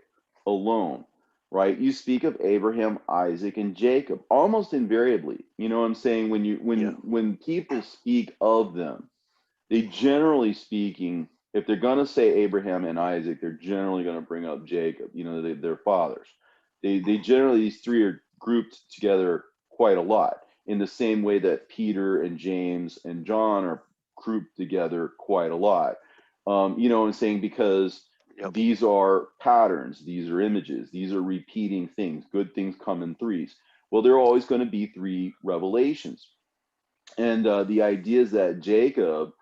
alone, right? You speak of Abraham, Isaac, and Jacob almost invariably. You know what I'm saying? Yeah. When people speak of them, they generally speaking, if they're going to say Abraham and Isaac, they're generally going to bring up Jacob. You know, they're fathers. They generally, these three are grouped together quite a lot in the same way that Peter and James and John are grouped together quite a lot. You know what I'm saying? Because Yep. these are patterns, these are images, these are repeating things. Good things come in threes. Well, there are always going to be three revelations. And the idea is that Jacob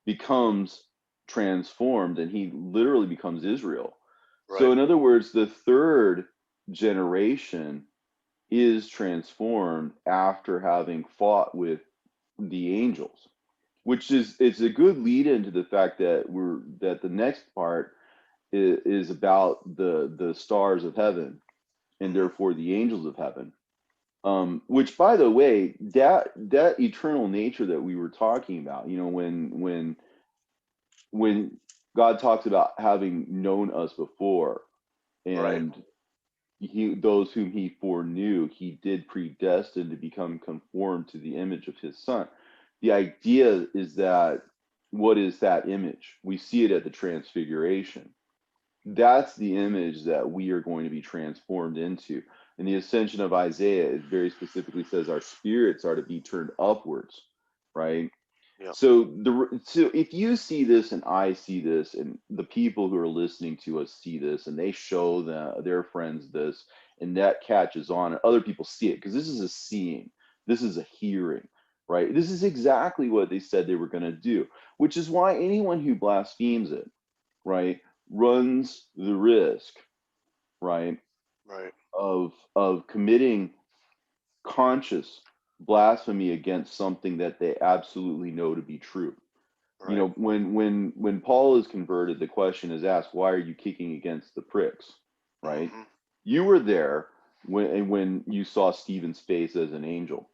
becomes transformed and he literally becomes Israel. So, Right. in other words, the third generation is transformed after having fought with the angels, which is it's a good lead into the fact that the next part is about the stars of heaven and therefore the angels of heaven. Which, by the way, that eternal nature that we were talking about, you know, when God talks about having known us before, Right. and those whom he foreknew, he did predestine to become conformed to the image of his son. The idea is that what is that image? We see it at the transfiguration. That's the image that we are going to be transformed into. And the ascension of Isaiah, it very specifically says our spirits are to be turned upwards, right? Yep. So if you see this and I see this and the people who are listening to us see this and they show their friends this and that catches on and other people see it, because this is a seeing, this is a hearing, right? This is exactly what they said they were going to do, which is why anyone who blasphemes it, right, runs the risk, right, Right. of committing conscious blasphemy against something that they absolutely know to be true. You Right. know, when Paul is converted, the question is asked, why are you kicking against the pricks? Right? Mm-hmm. You were there when you saw Stephen's face as an angel.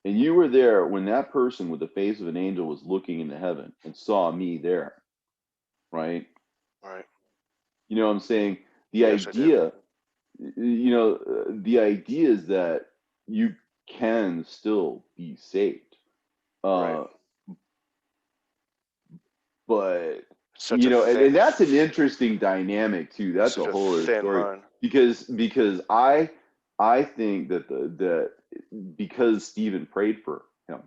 And you were there when that person with the face of an angel was looking into heaven and saw me there, right? Right. You know what I'm saying? The Yes, I did. idea, the idea is that you can still be saved. Right. Uh, but Such a and that's an interesting dynamic too. That's such a a whole other thin story line. because I think that because Stephen prayed for him,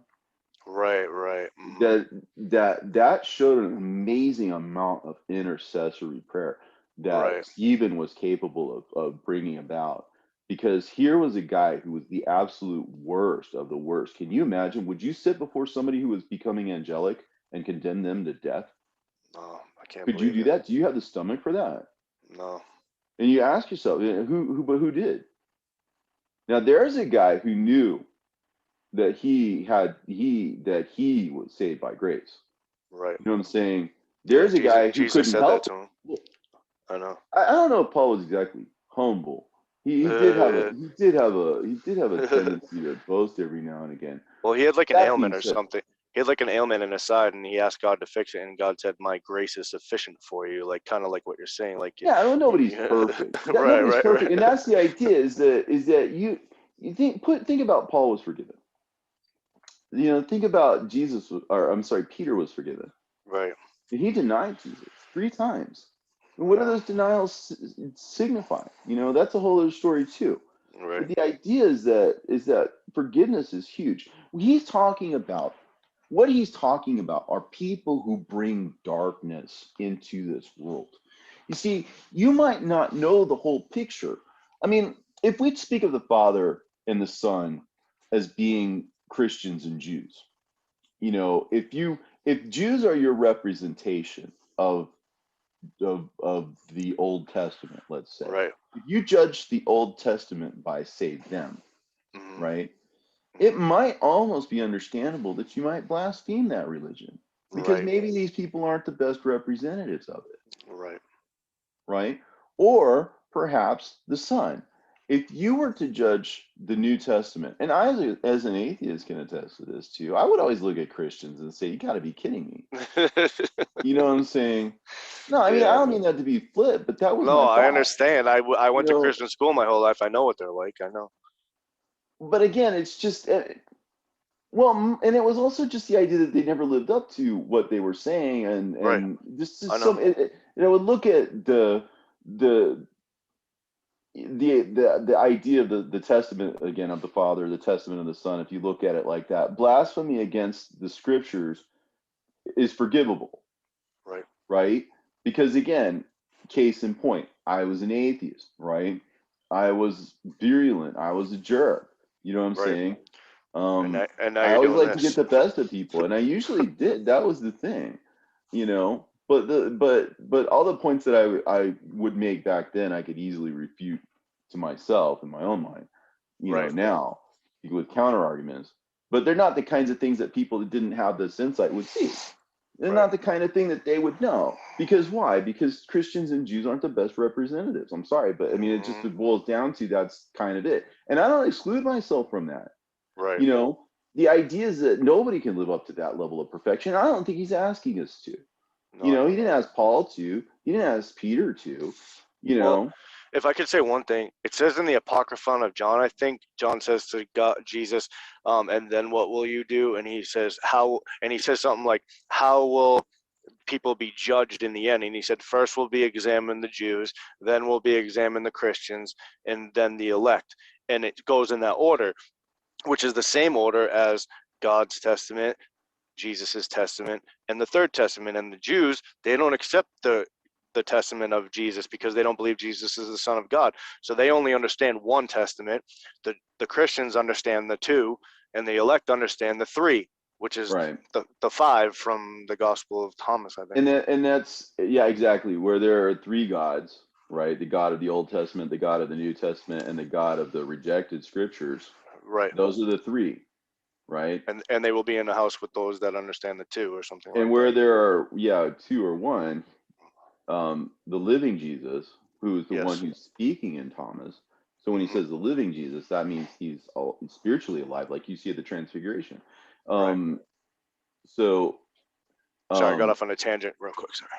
Right. Right. Mm-hmm. that showed an amazing amount of intercessory prayer that Right. Stephen was capable of bringing about. Because here was a guy who was the absolute worst of the worst. Can you imagine? Would you sit before somebody who was becoming angelic and condemn them to death? No, I can't Could you believe do it. that? Do you have the stomach for that? No. And you ask yourself, but who did? Now there's a guy who knew that he was saved by grace. Right. You know what I'm saying? Yeah. There's a Jesus. guy who Jesus couldn't said that help. to him. I know. I don't know if Paul was exactly humble. He did have a tendency to boast every now and again. Well, he had like an That being ailment or said, something. He had like an ailment in his side, and he asked God to fix it. And God said, "My grace is sufficient for you." Like kind of like what you're saying. Like, yeah, I don't. Nobody's yeah. perfect. That Right. nobody's Right. perfect, and Right. that's the idea. Is that you think about Paul was forgiven. Think about Jesus, or I'm sorry, Peter was forgiven. Right. He denied Jesus 3 times. And what do No. those denials signify? You know, that's a whole other story too. But Right. the idea is that forgiveness is huge. What he's talking about are people who bring darkness into this world. You see, you might not know the whole picture. I mean, if we speak of the Father and the Son as being Christians and Jews, you know, if Jews are your representation of the Old Testament, let's say, Right. if you judge the Old Testament by, say, them, Hmm. right? It Hmm. might almost be understandable that you might blaspheme that religion because Right. maybe these people aren't the best representatives of it, Right. right? Or perhaps the Son. If you were to judge the New Testament, and I, as an atheist, can attest to this too, I would always look at Christians and say, "You got to be kidding me." You know what I'm saying? No, I mean, I Yeah. don't mean that to be flip, but that was No, my I thought. understand. I You went to know, Christian school my whole life. I know what they're like. I know. but again, it's just well, and it was also just the idea that they never lived up to what they were saying, and Right. I just know. some. You know, look at the the idea of the testament again of the Father, the testament of the Son. If you look at it like that, blasphemy against the Scriptures is forgivable, Right. right? Because again, case in point, I was an atheist, right? I was virulent. I was a jerk. You know what I'm Right. saying? And now I you're always doing like to get this. the best of people, and I usually did. That was the thing, you know. But all the points that I would make back then, I could easily refute to myself in my own mind, you know. Right. Now with counter arguments, but they're not the kinds of things that people that didn't have this insight would see. They're Right. not the kind of thing that they would know. Because why? Because Christians and Jews aren't the best representatives. I'm sorry, but I mean, Hmm. it boils down to that's kind of it. And I don't exclude myself from that. Right. You know, the idea is that nobody can live up to that level of perfection. I don't think he's asking us to. No, You I know, know. he didn't ask Paul to, he didn't ask Peter to, you Well, know. if I could say one thing, it says in the Apocryphon of John, I think John says to God, Jesus, and then what will you do? And he says, how, and he says something like, how will people be judged in the end? And he said, first will be examined the Jews, then will be examined the Christians, and then the elect. And it goes in that order, which is the same order as God's testament, Jesus's testament, and the third testament. And the Jews, they don't accept the testament of Jesus because they don't believe Jesus is the Son of God. So they only understand one testament. The Christians understand the two, and the elect understand the three, which is Right. the five from the Gospel of Thomas, I think. And that's yeah, exactly, where there are three gods, right? The God of the Old Testament, the God of the New Testament, and the God of the rejected scriptures. Right. Those are the three, right? And they will be in the house with those that understand the two, or something And like where that. there are, yeah, two or one, the living Jesus, who is the one Yes. who's speaking in Thomas. So when he Hmm. says the living Jesus, that means he's spiritually alive, like you see at the Transfiguration. Right. Um, so, Sorry, I got um, off on a tangent real quick. Sorry.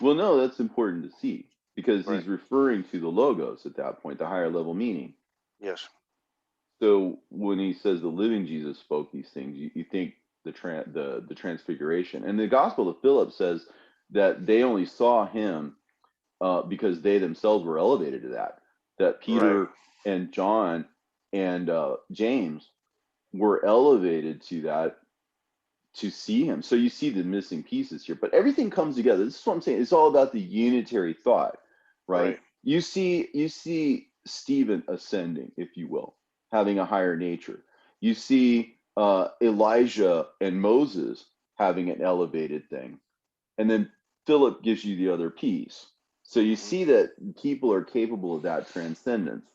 well, no, that's important to see because Right. he's referring to the logos at that point, the higher level meaning. Yes. So when he says the living Jesus spoke these things, you think the Transfiguration, and the Gospel of Philip says that they only saw him because they themselves were elevated to that. That Right. Peter and John and James were elevated to that to see him. So you see the missing pieces here, but everything comes together. This is what I'm saying. It's all about the unitary thought, right? Right. You see Stephen ascending, if you will, having a higher nature. You see Elijah and Moses having an elevated thing, and then Philip gives you the other piece. So you Hmm. see that people are capable of that transcendence,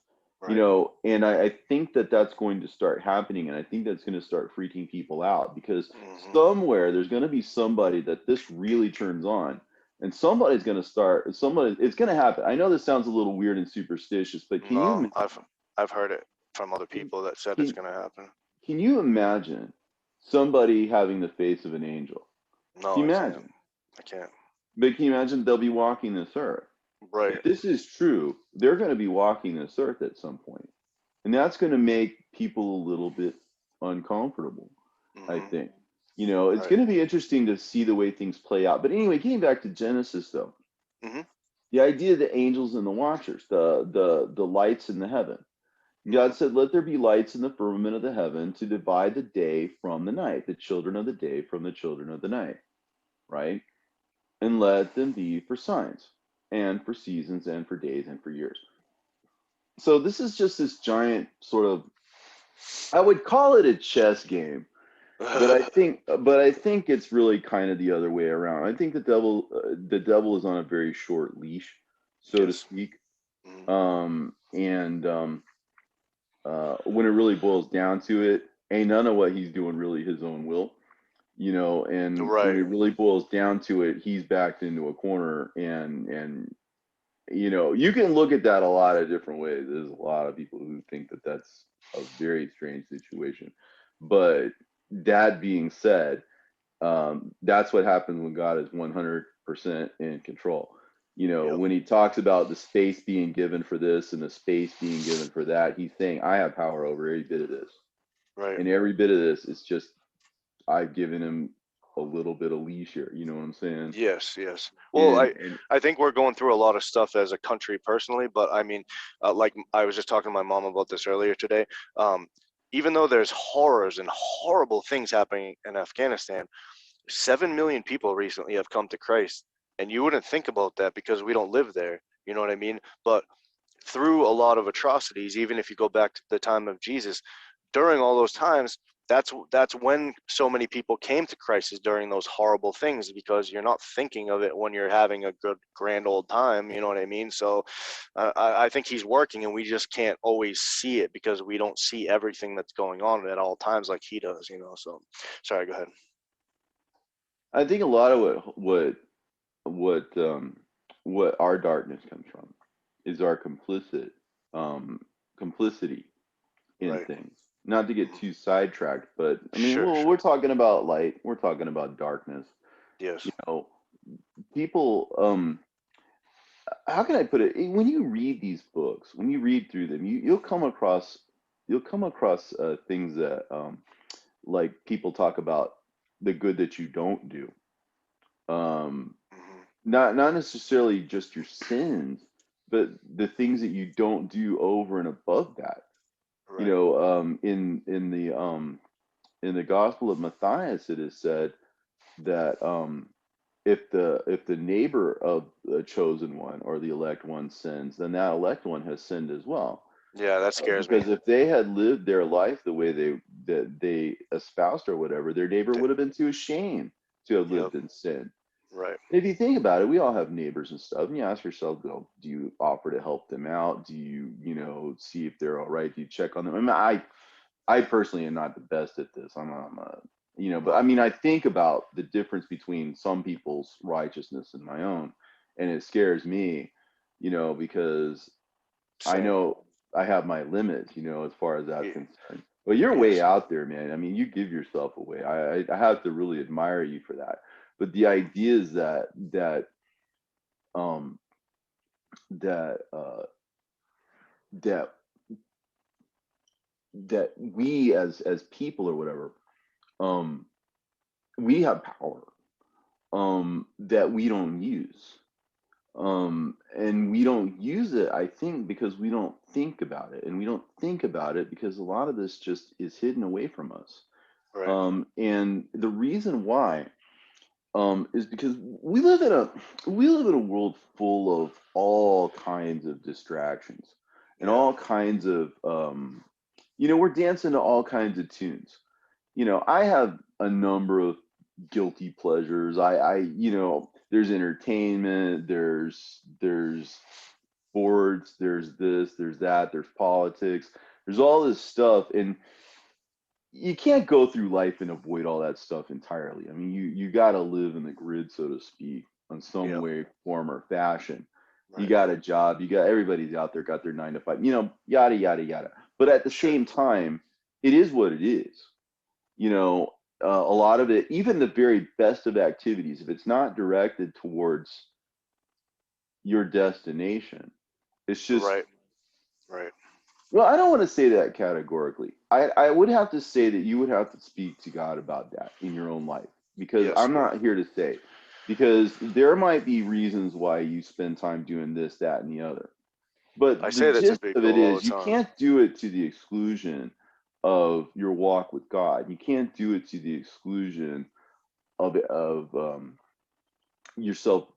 you Right. know, and I think that that's going to start happening, and I think that's going to start freaking people out because Hmm. somewhere there's going to be somebody that this really turns on, and somebody's going to start. Somebody, it's going to happen. I know this sounds a little weird and superstitious, but No, I've heard it from other people that said it's can, gonna happen. can you imagine somebody having the face of an angel? No, Can you I can't. imagine? I can't. But can you imagine they'll be walking this earth? Right. If this is true, they're going to be walking this earth at some point. And that's going to make people a little bit uncomfortable, I Hmm. think. You know, it's Right. going to be interesting to see the way things play out. But anyway, getting back to Genesis, though, Hmm. The idea of the angels and the watchers, the lights in the heaven. God Mhm. said, "Let there be lights in the firmament of the heaven to divide the day from the night, the children of the day from the children of the night." Right? And let them be for signs and for seasons and for days and for years. So this is just this giant sort of, I would call it a chess game, but I think it's really kind of the other way around. I think the devil is on a very short leash, so to Yes. speak. Mhm. And when it really boils down to it, ain't none of what he's doing really his own will, and when Right. it really boils down to it, he's backed into a corner. And you can look at that a lot of different ways. There's a lot of people who think that that's a very strange situation. But that being said, that's what happens when God is 100% in control. Yep. When he talks about the space being given for this and the space being given for that, he's saying, I have power over every bit of this. Right. And every bit of this is just, I've given him a little bit of leash here. You know what I'm saying? Yes, yes. Well, And, I and I think we're going through a lot of stuff as a country personally, but I mean, like I was just talking to my mom about this earlier today. Um, Even though there's horrors and horrible things happening in Afghanistan, 7 million people recently have come to Christ, and you wouldn't think about that because we don't live there. You know what I mean? But through a lot of atrocities, even if you go back to the time of Jesus, during all those times, that's when so many people came to Christ, is during those horrible things, because you're not thinking of it when you're having a good grand old time. You know what I mean? So I think he's working, and we just can't always see it because we don't see everything that's going on at all times like he does. So sorry, go ahead. I think a lot of what what our darkness comes from is our um, complicity in Right. things. Not to get Mhm. too sidetracked, but I mean, Sure, we're sure. talking about light, we're talking about darkness. Yes. You know, people. How can I put it? When you read these books, when you read through them, you'll come across things that like people talk about the good that you don't do. Um, Hmm. not necessarily just your sins, but the things that you don't do over and above that. Right. In the Gospel of Matthias, it is said that if the neighbor of the chosen one or the elect one sins, then that elect one has sinned as well. Yeah, that scares me. Because if they had lived their life the way they espoused or whatever, their neighbor Th- would have been too ashamed to have Yep. lived in sin. Right. If you think about it, we all have neighbors and stuff, and you ask yourself, do you offer to help them out? Do you, see if they're all right? Do you check on them? I mean, I personally am not the best at this. But I No. mean, I think about the difference between some people's righteousness and my own, and it scares me, because I Same. know I have my limits, as far as that's Ye- concerned. But you're way Yes. out there, man. I mean, you give yourself away. I have to really admire you for that. But the Hmm. idea is um that that that we as people or whatever, um we have power that we don't use. And we don't use it, I think, because we don't think about it. And we don't think about it because a lot of this just is hidden away from us. Right. And the reason why is because we live in a world full of all kinds of distractions and Yeah. all kinds of we're dancing to all kinds of tunes. I have a number of guilty pleasures. There's entertainment, there's sports, there's this, there's that, there's politics, there's all this stuff, and you can't go through life and avoid all that stuff entirely. I mean, you got to live in the grid, so to speak, on some Yeah. way, form, or fashion. You Right. got a job. You got everybody's out there, got their 9 to 5. Yada yada yada. But at the Sure. same time, it is what it is. A lot of it, even the very best of activities, if it's not directed towards your destination, it's just, Right. Right. well, I don't want to say that categorically. I would have to say that you would have to speak to God about that in your own life, because Yes. I'm not here to say. because there might be reasons why you spend time doing this, that, and the other. I But the say that to gist of people it all the is you time. can't do it to the exclusion of your walk with God. You can't do it to the exclusion of yourself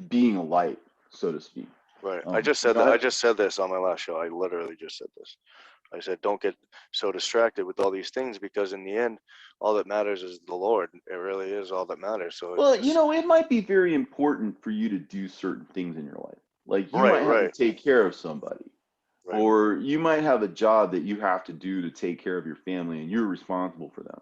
being a light, so to speak. Right. You I got just said this on my last show. I literally just said this. I said, don't get so distracted with all these things, because in the end, all that matters is the Lord. It really is all that matters. So it's well, you just know, it might be very important for you to do certain things in your life. Like you right, might have to right, take care of somebody, right. or you might have a job that you have to do to take care of your family and you're responsible for them,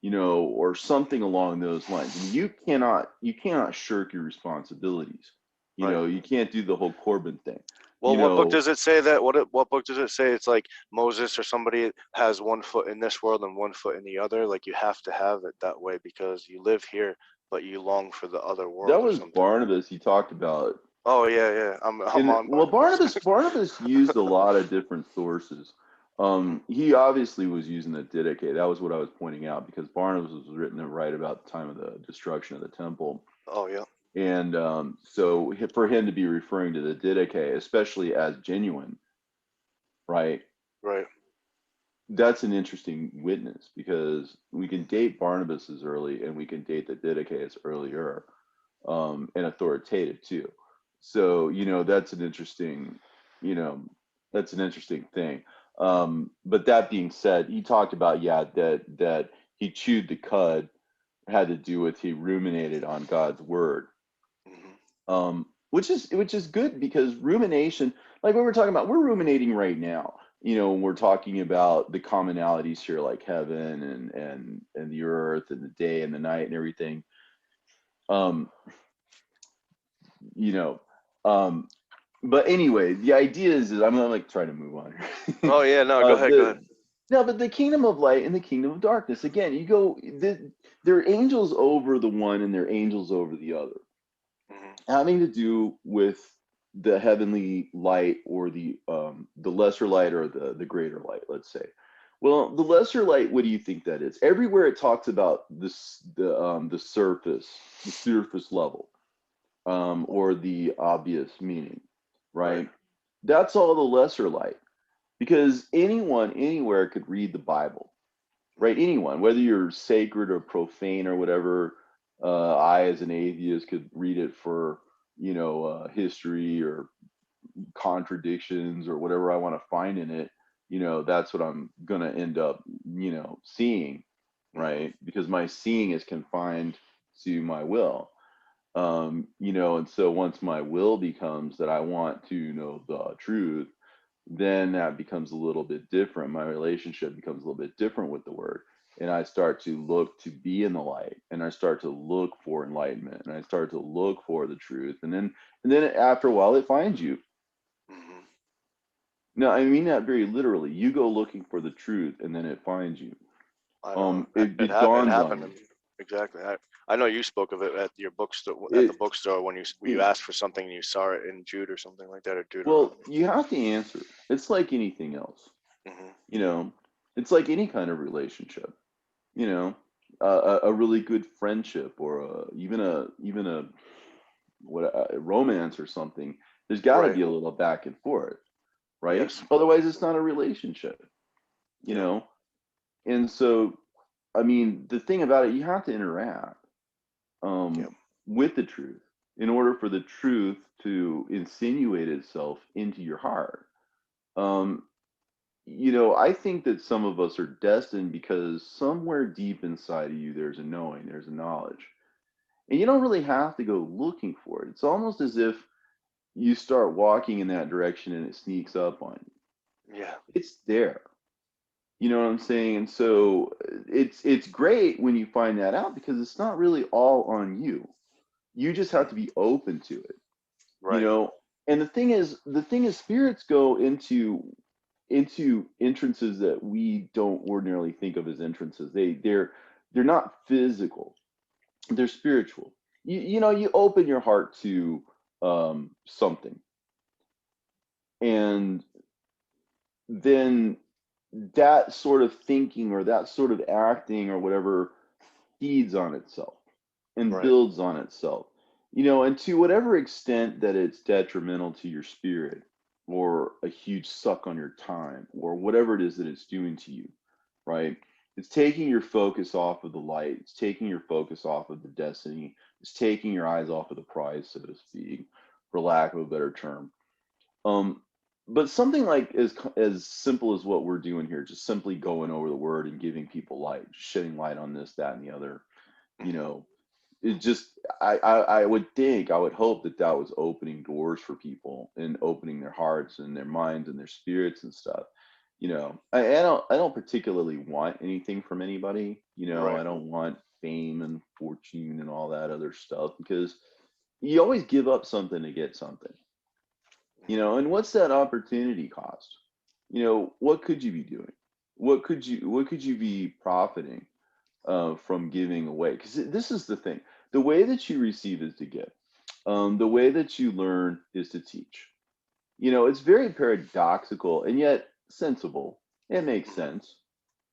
you know, or something along those lines. And you cannot shirk your responsibilities. You Right. know, you can't do the whole Corbin thing. Well, You what book know, does it say that? What book does it say? It's like Moses or somebody has one foot in this world and one foot in the other. Like you have to have it that way because you live here, but you long for the other that world or was something. Barnabas he talked about. Oh yeah, yeah. I'm And on well, Barnabas. Barnabas used a lot of different sources. Hmm. He obviously was using the Didache. That was what I was pointing out, because Barnabas was written right about the time of the destruction of the temple. Oh yeah. And so for him to be referring to the Didache, especially as genuine, right? Right. That's an interesting witness, because we can date Barnabas as early and we can date the Didache as earlier, and authoritative too. So, you know, you know, that's an interesting thing. But that being said, he talked about, yeah, that he chewed the cud had to do with he ruminated on God's word, Hmm. which is good, because rumination, like what we're talking about, we're ruminating right now. You know, when we're talking about the commonalities here, like heaven and the earth and the day and the night and everything. Um, you know, um, but anyway, the idea is I'm gonna like try to move on here. Oh yeah. No, go ahead. Go ahead. The No, but the kingdom of light and the kingdom of darkness. Again, there are angels over the one and there are angels over the other, Hmm. having to do with the heavenly light, or the lesser light, or the greater light, let's say. Well, the lesser light, what do you think that is? Everywhere it talks about this, the surface level, or the obvious meaning, Right. right? That's all the lesser light, because anyone anywhere could read the Bible, right? Hmm. Anyone, whether you're sacred or profane or whatever. I, as an atheist, could read it for, history or contradictions or whatever I want to find in it. That's what I'm gonna end up, seeing, Hmm. right? Because my seeing is confined to my will. And so once my will becomes that I want to know the truth, then that becomes a little bit different. My relationship becomes a little bit different with the word. And I start to look to be in the light, and I start to look for enlightenment, and I start to look for the truth. And then after a while it finds you. Hmm. Now, I mean that very literally. You go looking for the truth and then it finds you. I know. It It dawns on happened. you. Exactly. I know you spoke of it at your bookstore, at the It, bookstore when you it asked for something and you saw it in Jude or something like that, or well, Deuteronomy. you have to answer. It's like anything else. Hmm. You know, it's like any kind of relationship. You know, a really good friendship, or even a what a romance or something. There's got to Right. be a little back and forth, right? Yes. Otherwise, it's not a relationship. You Yep. know, and so I mean, the thing about it, you have to interact, Yep. with the truth in order for the truth to insinuate itself into your heart. Um, I think that some of us are destined, because somewhere deep inside of you, there's a knowing, there's a knowledge. And you don't really have to go looking for it. It's almost as if you start walking in that direction and it sneaks up on you. Yeah. It's there. You know what I'm saying? And so it's great when you find that out, because it's not really all on you. You just have to be open to it. you Right. know and the thing is spirits go into entrances that we don't ordinarily think of as entrances. They're not physical, they're spiritual. You open your heart to something, and then that sort of thinking or that sort of acting or whatever feeds on itself. and Right. builds on itself. And to whatever extent that it's detrimental to your spirit or a huge suck on your time or whatever it is that it's doing to you, right? It's taking your focus off of the light. It's taking your focus off of the destiny. It's taking your eyes off of the prize, so to speak, for lack of a better term. Um, but something like as simple as what we're doing here, just simply going over the word and giving people light, shedding light on this, that, and the other, you Hmm. know, it just I would think, I would hope that that was opening doors for people and opening their hearts and their minds and their spirits and stuff. I don't particularly want anything from anybody. Right. I don't want fame and fortune and all that other stuff, because you always give up something to get something. Hmm. And what's that opportunity cost? What could you be doing? What could you be profiting from giving away? Because this is the thing: the way that you receive is to give. The way that you learn is to teach. It's very paradoxical and yet sensible. It makes Hmm. sense.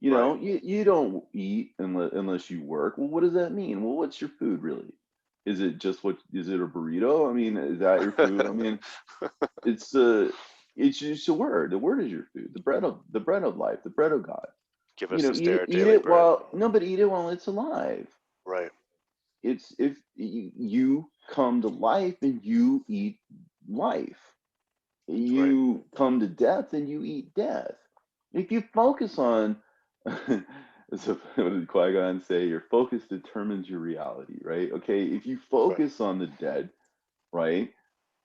Right. You don't eat unless you work. Well, what does that mean? Well, what's your food really? Is it a burrito? I mean, is that your food? I mean, it's it's just a word. The word is your food. The bread of life, the bread of God. Give us this Eat day it, our eat daily it bread. while no, but eat it while it's alive. Right. It's if you come to life and you eat life. Right. You come to death and you eat death. If you focus on, so what did Qui-Gon say? Your focus determines your reality, right? Okay, if you Right. focus on the dead, right,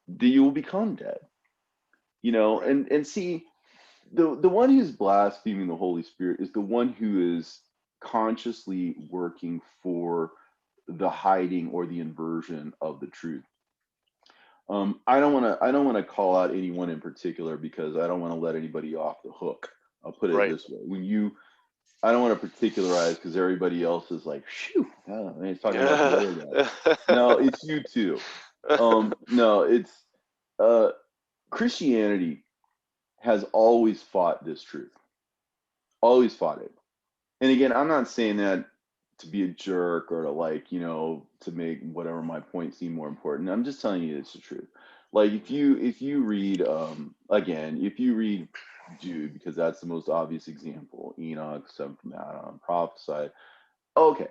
then you will become dead. Right. And see, the one who's blaspheming the Holy Spirit is the one who is consciously working for the hiding or the inversion of the truth. I don't want to call out anyone in particular, because I don't want to let anybody off the hook. I'll put it Right. this way: I don't want to particularize, because everybody else is like, "Phew, he's talking about the other guy." No, it's you too. No, it's uh, Christianity has always fought this truth, always fought it. And again, I'm not saying that to be a jerk or to, like, to make whatever my point seem more important. I'm just telling you it's the truth. Like, if you read again, if you read Jude, because that's the most obvious example, Enoch, son from Adam, prophesied. Okay,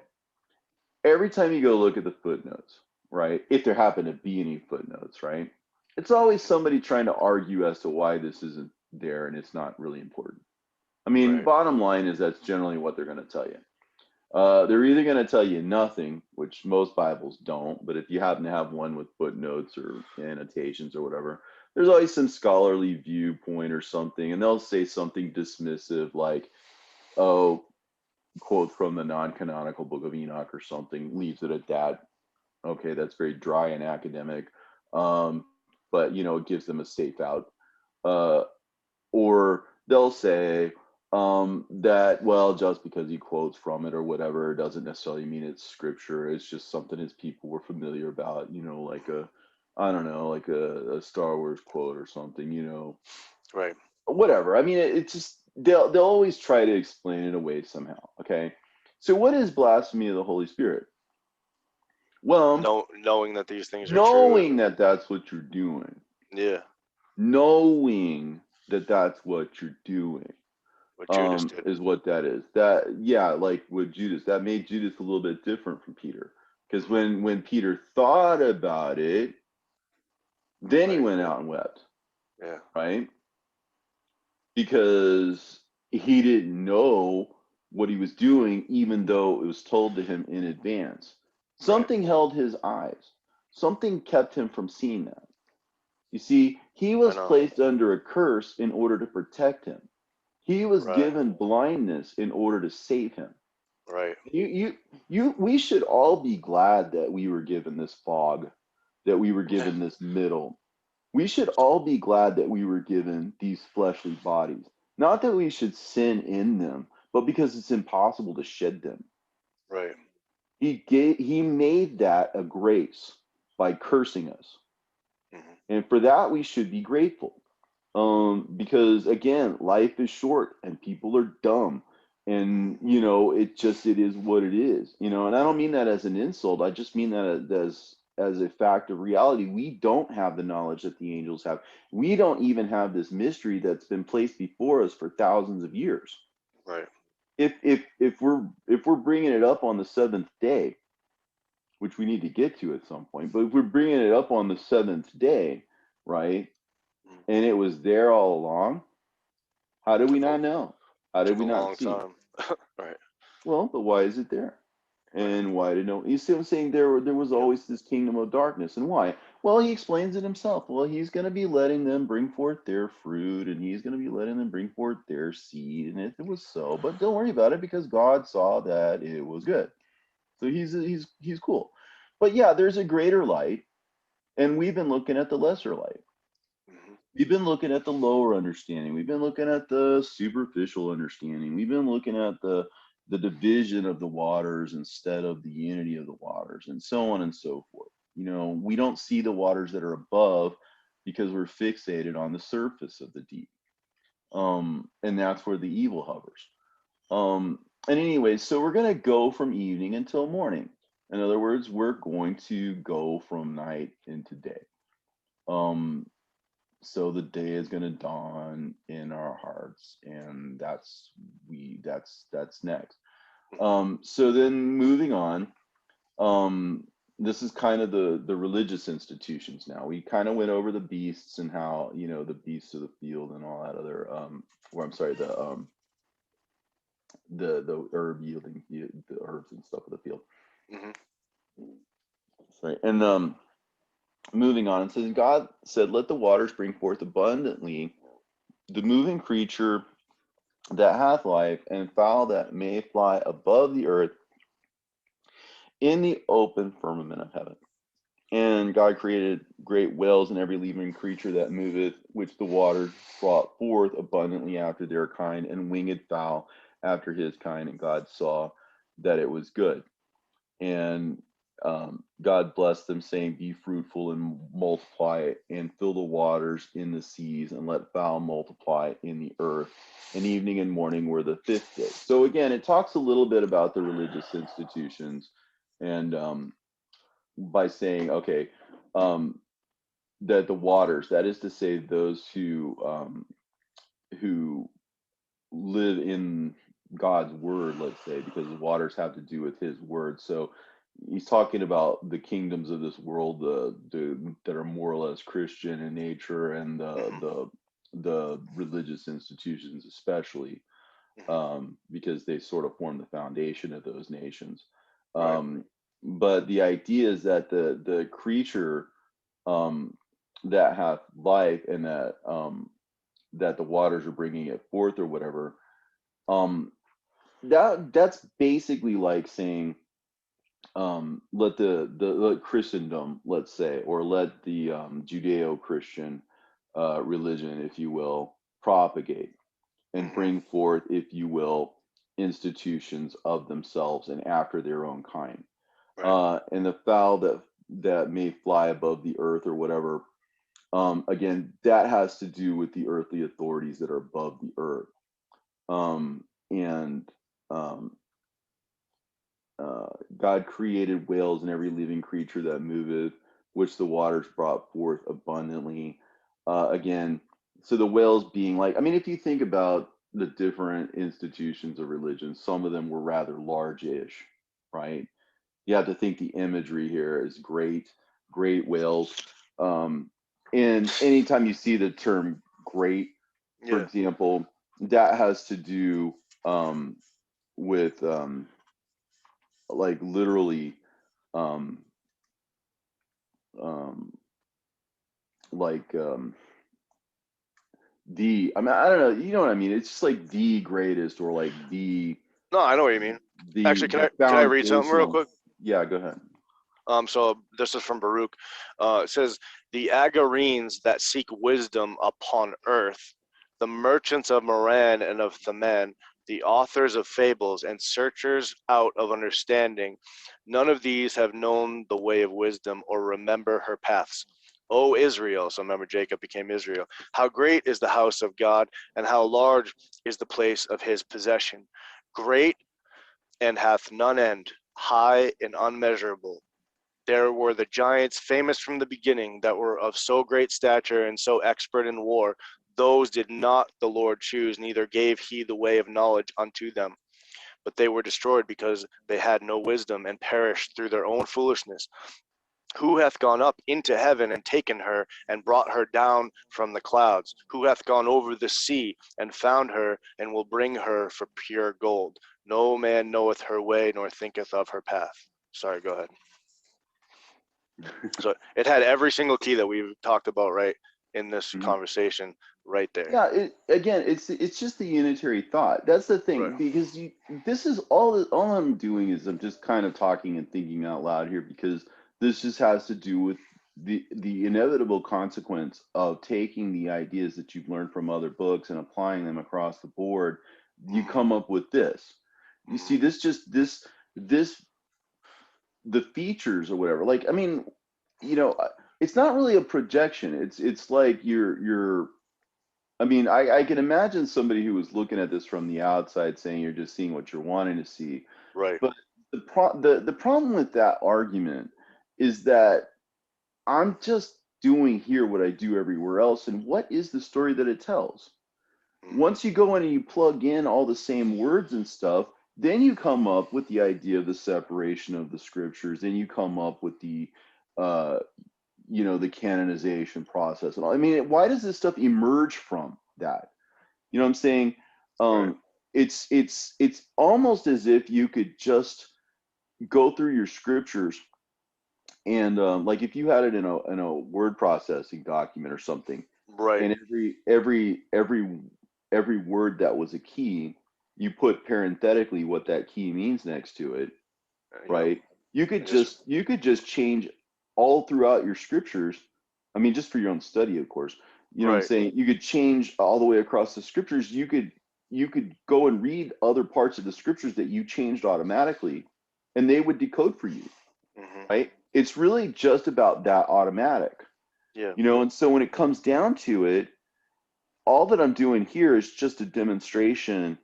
every time you go look at the footnotes, right? If there happen to be any footnotes, right? It's always somebody trying to argue as to why this isn't there and it's not really important. I mean, Right. bottom line is that's generally what they're going to tell you. They're either going to tell you nothing, which most Bibles don't, but if you happen to have one with footnotes or annotations or whatever, there's always some scholarly viewpoint or something, and they'll say something dismissive like, oh, quote from the non-canonical Book of Enoch or something, leaves it at that. Okay, that's very dry and academic, but it gives them a safe out. Uh, or they'll say that, well, just because he quotes from it or whatever doesn't necessarily mean it's scripture. It's just something his people were familiar about, like I don't know, like a Star Wars quote or something, Right. whatever. I mean, it's just they'll always try to explain it away somehow. Okay, so what is blasphemy of the Holy Spirit? Well, Knowing that these things are true, and knowing that that's what you're doing, yeah, knowing that that's what you're doing, what Judas did. is what that is. That, yeah, like with Judas, that made Judas a little bit different from Peter, because Hmm. when Peter thought about it, then he Right. went out and wept, Yeah. right? Because he didn't know what he was doing, even though it was told to him in advance. Right. Something held his eyes. Something kept him from seeing that. You see, he I was know. placed under a curse in order to protect him. He was Right. given blindness in order to save him. Right. We should all be glad that we were given this fog, that we were Yeah. given this middle. We should all be glad that we were given these fleshly bodies. Not that we should sin in them, but because it's impossible to shed them. Right. He made that a grace by cursing us. Hmm. And for that we should be grateful. Because again, life is short and people are dumb. And it is what it is, and I don't mean that as an insult. I just mean that as a fact of reality. We don't have the knowledge that the angels have. We don't even have this mystery that's been placed before us for thousands of years. Right. If we're bringing it up on the seventh day, which we need to get to at some point, but if we're bringing it up on the seventh day, right, Mm. and it was there all along, how did we Took a not know? How did took we a not long see? time. Right. Well, but why is it there? Right. And why did no? You see what I'm saying? There was Yep. always this kingdom of darkness, and why? Well, he explains it himself. Well, he's going to be letting them bring forth their fruit, and he's going to be letting them bring forth their seed, and it was so. But don't worry about it because God saw that it was good. So he's cool. But yeah, there's a greater light, and we've been looking at the lesser light. Hmm. We've been looking at the lower understanding. We've been looking at the superficial understanding. We've been looking at the division of the waters instead of the unity of the waters, and so on and so forth. We don't see the waters that are above because we're fixated on the surface of the deep. And that's where the evil hovers. And anyway, so we're gonna go from evening until morning. In other words, we're going to go from night into day. Um, so the day is going to dawn in our hearts, and that's next. So then moving on, this is kind of the religious institutions. Now we kind of went over the beasts and how the beasts of the field and all that other or I'm sorry, the herb yielding the herbs and stuff of the field. Hmm. Sorry. And moving on, it says, God said, let the waters bring forth abundantly the moving creature that hath life, and fowl that may fly above the earth in the open firmament of heaven. And God created great whales and every living creature that moveth, which the waters brought forth abundantly after their kind, and winged fowl after his kind. And God saw that it was good. And God blessed them, saying, be fruitful and multiply, and fill the waters in the seas, and let fowl multiply in the earth. And evening and morning were the fifth day. So again, it talks a little bit about the religious institutions, and by saying, okay, um, that the waters, that is to say, those who live in God's word, let's say, because the waters have to do with his word. So he's talking about the kingdoms of this world, that are more or less Christian in nature, and Hmm. the religious institutions, especially, Hmm. because they sort of form the foundation of those nations. Right. Um, but the idea is that the creature, um, that hath life, and that the waters are bringing it forth or whatever, um, that's basically like saying, let let Christendom, let's say, or let the Judeo-Christian religion, if you will, propagate and Hmm. bring forth, if you will, institutions of themselves and after their own kind. Right. And the fowl that may fly above the earth or whatever, again, that has to do with the earthly authorities that are above the earth. And um, God created whales and every living creature that moveth, which the waters brought forth abundantly. Again, so the whales being like, I mean, if you think about the different institutions of religion, some of them were rather large-ish, right? You have to think the imagery here is great, great whales. Um, and anytime you see the term great, for Yeah. example, that has to do with like literally um um like the, I mean, I don't know, you know what I mean, it's just like the greatest, or like No, I know what you mean. Actually, the can I read something real foundational. quick? Yeah, go ahead. So this is from Baruch. It says, the Agarenes that seek wisdom upon earth, the merchants of Moran and of Theman, the authors of fables and searchers out of understanding, none of these have known the way of wisdom or remember her paths. O Israel, so remember Jacob became Israel, how great is the house of God, and how large is the place of his possession. great and hath none end, high and unmeasurable. There were the giants famous from the beginning, that were of so great stature and so expert in war. Those did not the Lord choose, neither gave he the way of knowledge unto them. But they were destroyed because they had no wisdom, and perished through their own foolishness. Who hath gone up into heaven and taken her, and brought her down from the clouds? Who hath gone over the sea and found her, and will bring her for pure gold? No man knoweth her way, nor thinketh of her path. Sorry, go ahead. So it had every single key that we've talked about right in this conversation right there. Yeah, it's just the unitary thought. That's the thing, Right. because this is all I'm doing is I'm just kind of talking and thinking out loud here, because this just has to do with the inevitable consequence of taking the ideas that you've learned from other books and applying them across the board. You come up with this. You see, this the features or whatever. Like, I mean, it's not really a projection. It's like you're I mean, I can imagine somebody who was looking at this from the outside saying you're just seeing what you're wanting to see. Right. But the problem with that argument is that I'm just doing here what I do everywhere else, and what is the story that it tells? Once you go in and you plug in all the same words and stuff, then you come up with the idea of the separation of the scriptures, then you come up with the uh the canonization process and all. I mean, why does this stuff emerge from that? You know what I'm saying? Right. It's almost as if you could just go through your scriptures and like if you had it in a word processing document or something, Right. and every word that was a key, you put parenthetically what that key means next to it, Yep. right? You could Just just change all throughout your scriptures. I mean, just for your own study, of course. You know what I'm right. saying? You could change all the way across the scriptures. You could go and read other parts of the scriptures that you changed automatically, and they would decode for you, right? It's really just about that automatic. Yeah. And so when it comes down to it, all that I'm doing here is just a demonstration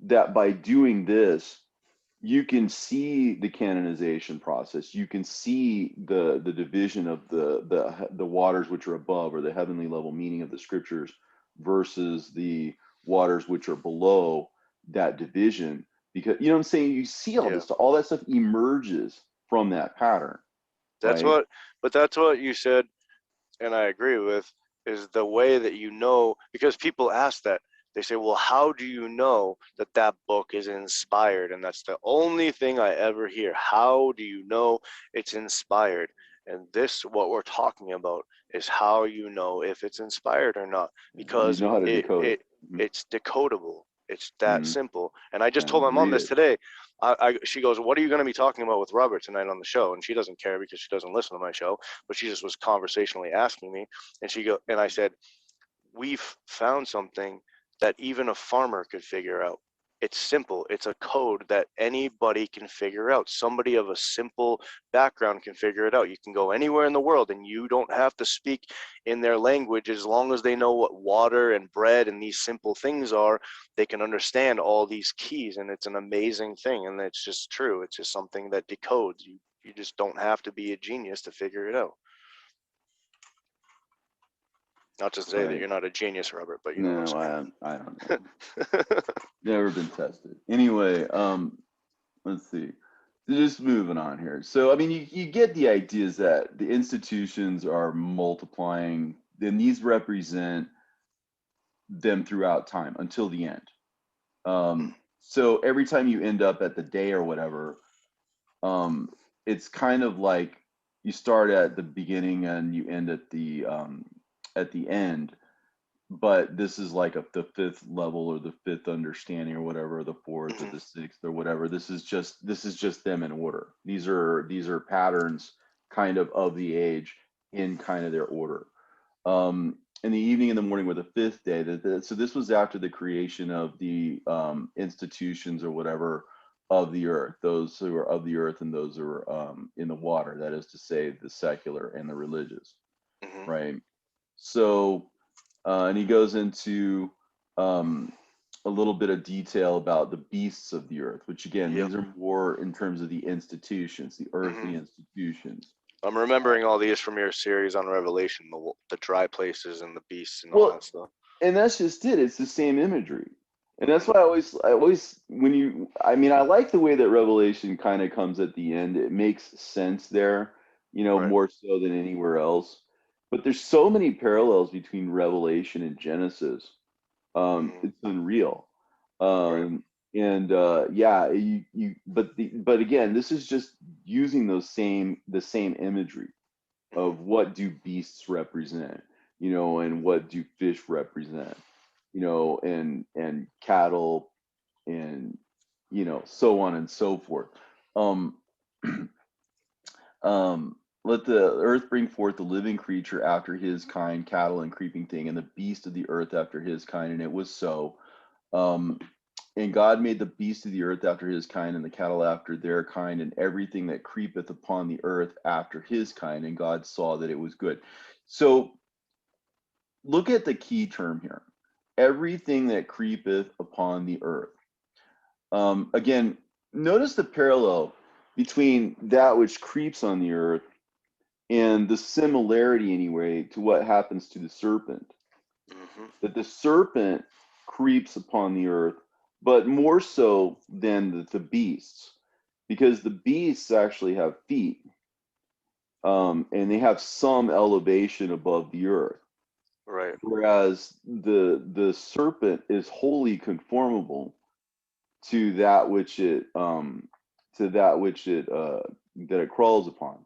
that by doing this, you can see the canonization process. You can see the division of the waters which are above, or the heavenly level meaning of the scriptures, versus the waters which are below that division. Because you know what I'm saying, you see all Yeah. this stuff, all that stuff emerges from that pattern, That's right? what you said, and I agree with, is the way that because people ask that. They say, well, how do you know that that book is inspired? And that's the only thing I ever hear. How do you know it's inspired? And what we're talking about is how you know if it's inspired or not, You because know how to decode it. it's decodable. It's that Mm-hmm. simple. And I just Yeah, told my mom read this it. today. She goes, what are you going to be talking about with Robert tonight on the show? And she doesn't care because she doesn't listen to my show, but she just was conversationally asking me. And I said, we've found something that even a farmer could figure out. It's simple. It's a code that anybody can figure out. Somebody of a simple background can figure it out. You can go anywhere in the world and you don't have to speak in their language. As long as they know what water and bread and these simple things are, they can understand all these keys. And it's an amazing thing. And it's just true. It's just something that decodes. You just don't have to be a genius to figure it out. Not to say that Right. you're not a genius, Robert, but you know what No, I'm I don't know. saying. Never been tested. Anyway, let's see. Just moving on here. So, I mean, you get the ideas that the institutions are multiplying, then these represent them throughout time until the end. So every time you end up at the day or whatever, um, it's kind of like you start at the beginning and you end at the end, but this is like the fifth level or the fifth understanding or whatever, or the fourth or the sixth or whatever. This is just them in order. These are patterns kind of the age in kind of their order. In the evening and the morning were the fifth day. So this was after the creation of the institutions or whatever of the earth, those who are of the earth and those who are in the water, that is to say the secular and the religious, right? So and he goes into um, a little bit of detail about the beasts of the earth, which again, Yep. these are more in terms of the institutions, the Hmm. earthly institutions. I'm remembering all these from your series on Revelation, the dry places and the beasts and all Well, that stuff. and that's just it. It's the same imagery. And that's Hmm. why I always, when you, I mean, I like the way that Revelation kind of comes at the end. It makes sense there, Right. more so than anywhere else. But there's so many parallels between Revelation and Genesis. Hmm. It's unreal. Right. And yeah, but again, this is just using the same imagery Hmm. of what do beasts represent, and what do fish represent, and cattle, and so on and so forth. Um, Let the earth bring forth the living creature after his kind, cattle and creeping thing, and the beast of the earth after his kind, and it was so. Um, and God made the beast of the earth after his kind, and the cattle after their kind, and everything that creepeth upon the earth after his kind. And God saw that it was good. So look at the key term here: everything that creepeth upon the earth. Again, notice the parallel between that which creeps on the earth and the similarity, anyway, to what happens to the serpent. Hmm. That the serpent creeps upon the earth, but more so than the beasts, because the beasts actually have feet, and they have some elevation above the earth, Right. whereas the serpent is wholly conformable to that which it that it crawls upon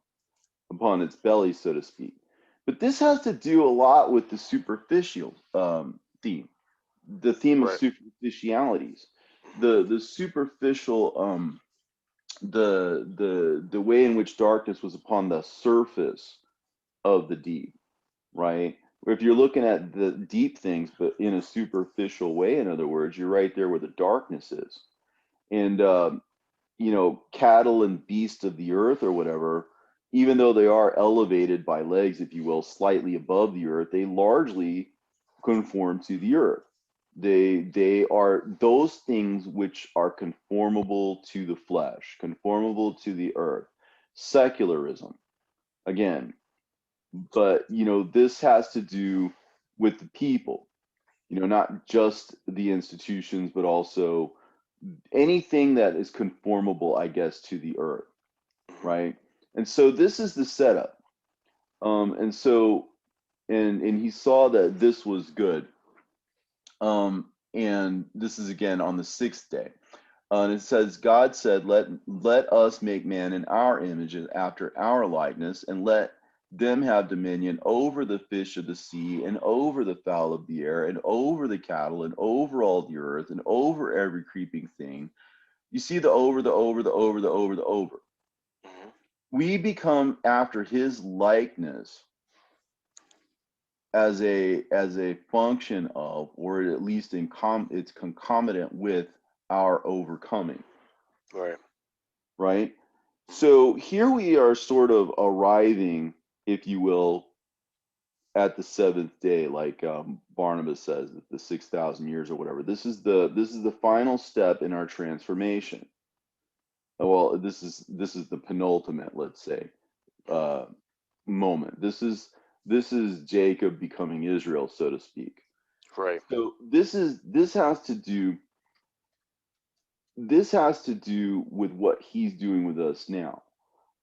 its belly, so to speak. But this has to do a lot with the superficial theme, the theme of Right. superficialities, Hmm. the superficial, the way in which darkness was upon the surface of the deep, right? Or if you're looking at the deep things, but in a superficial way, in other words, you're right there where the darkness is. And cattle and beasts of the earth or whatever, even though they are elevated by legs, if you will, slightly above the earth, they largely conform to the earth. They are those things which are conformable to the flesh, conformable to the earth. Secularism, again. But this has to do with the people, not just the institutions, but also anything that is conformable, I guess, to the earth, Hmm. right? And so this is the setup. And so, and he saw that this was good. And this is again on the sixth day. And it says, God said, let us make man in our image and after our likeness, and let them have dominion over the fish of the sea, and over the fowl of the air, and over the cattle, and over all the earth, and over every creeping thing. You see the over, the over, the over, the over, the over. Hmm. We become after his likeness as a function of, or at least it's concomitant with our overcoming, Right. right? Hmm. So here we are sort of arriving, if you will, at the seventh day, like Barnabas says, that the 6,000 years or whatever. This is the final step in our transformation. Well, this is the penultimate, let's say, Hmm. uh, moment. This is Jacob becoming Israel, so to speak. Right. So this has to do with what he's doing with us now.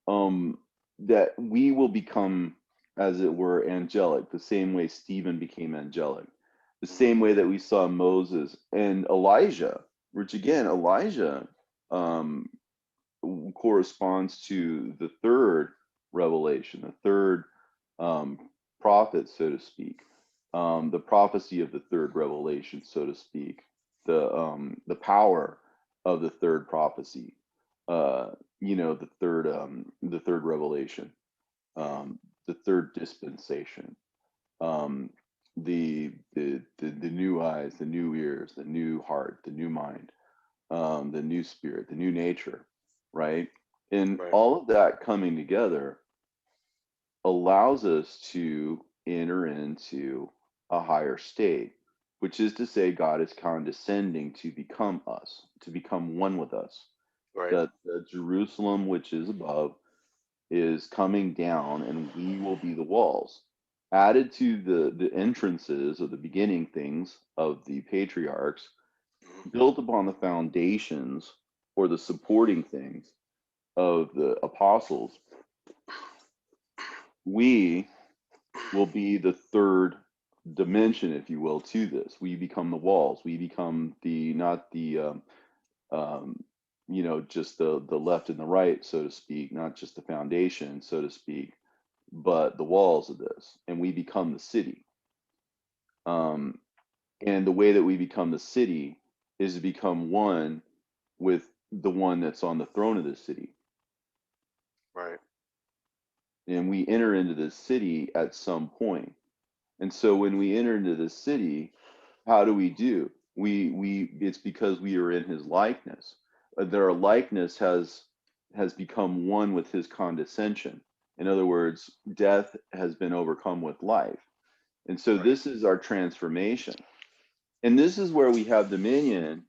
Um, that we will become, as it were, angelic, the same way Stephen became angelic, the Hmm. same way that we saw Moses and Elijah, which again, Elijah um, corresponds to the third revelation, the third um, prophet, so to speak, the prophecy of the third revelation, so to speak, the power of the third prophecy, uh, the third revelation, Hmm. the third dispensation, um, the new eyes, the new ears, the new heart, the new mind, the new spirit, the new nature, right? And Right. all of that coming together allows us to enter into a higher state. which is to say, God is condescending to become us, to become one with us. Right. That the Jerusalem, which is above, is coming down, and we will be the walls. Added to the entrances of the beginning things of the patriarchs, Mhm. built upon the foundations or the supporting things of the apostles, we will be the third dimension, if you will, to this. We become the walls. We become the not the um, just the left and the right, so to speak, not just the foundation, so to speak, but the walls of this, and we become the city. Um, and the way that we become the city is to become one with the one that's on the throne of the city. Right. And we enter into this city at some point. And so when we enter into this city, how do we do? We it's because we are in his likeness. That our likeness has become one with his condescension. In other words, death has been overcome with life. And so Right. this is our transformation. And this is where we have dominion.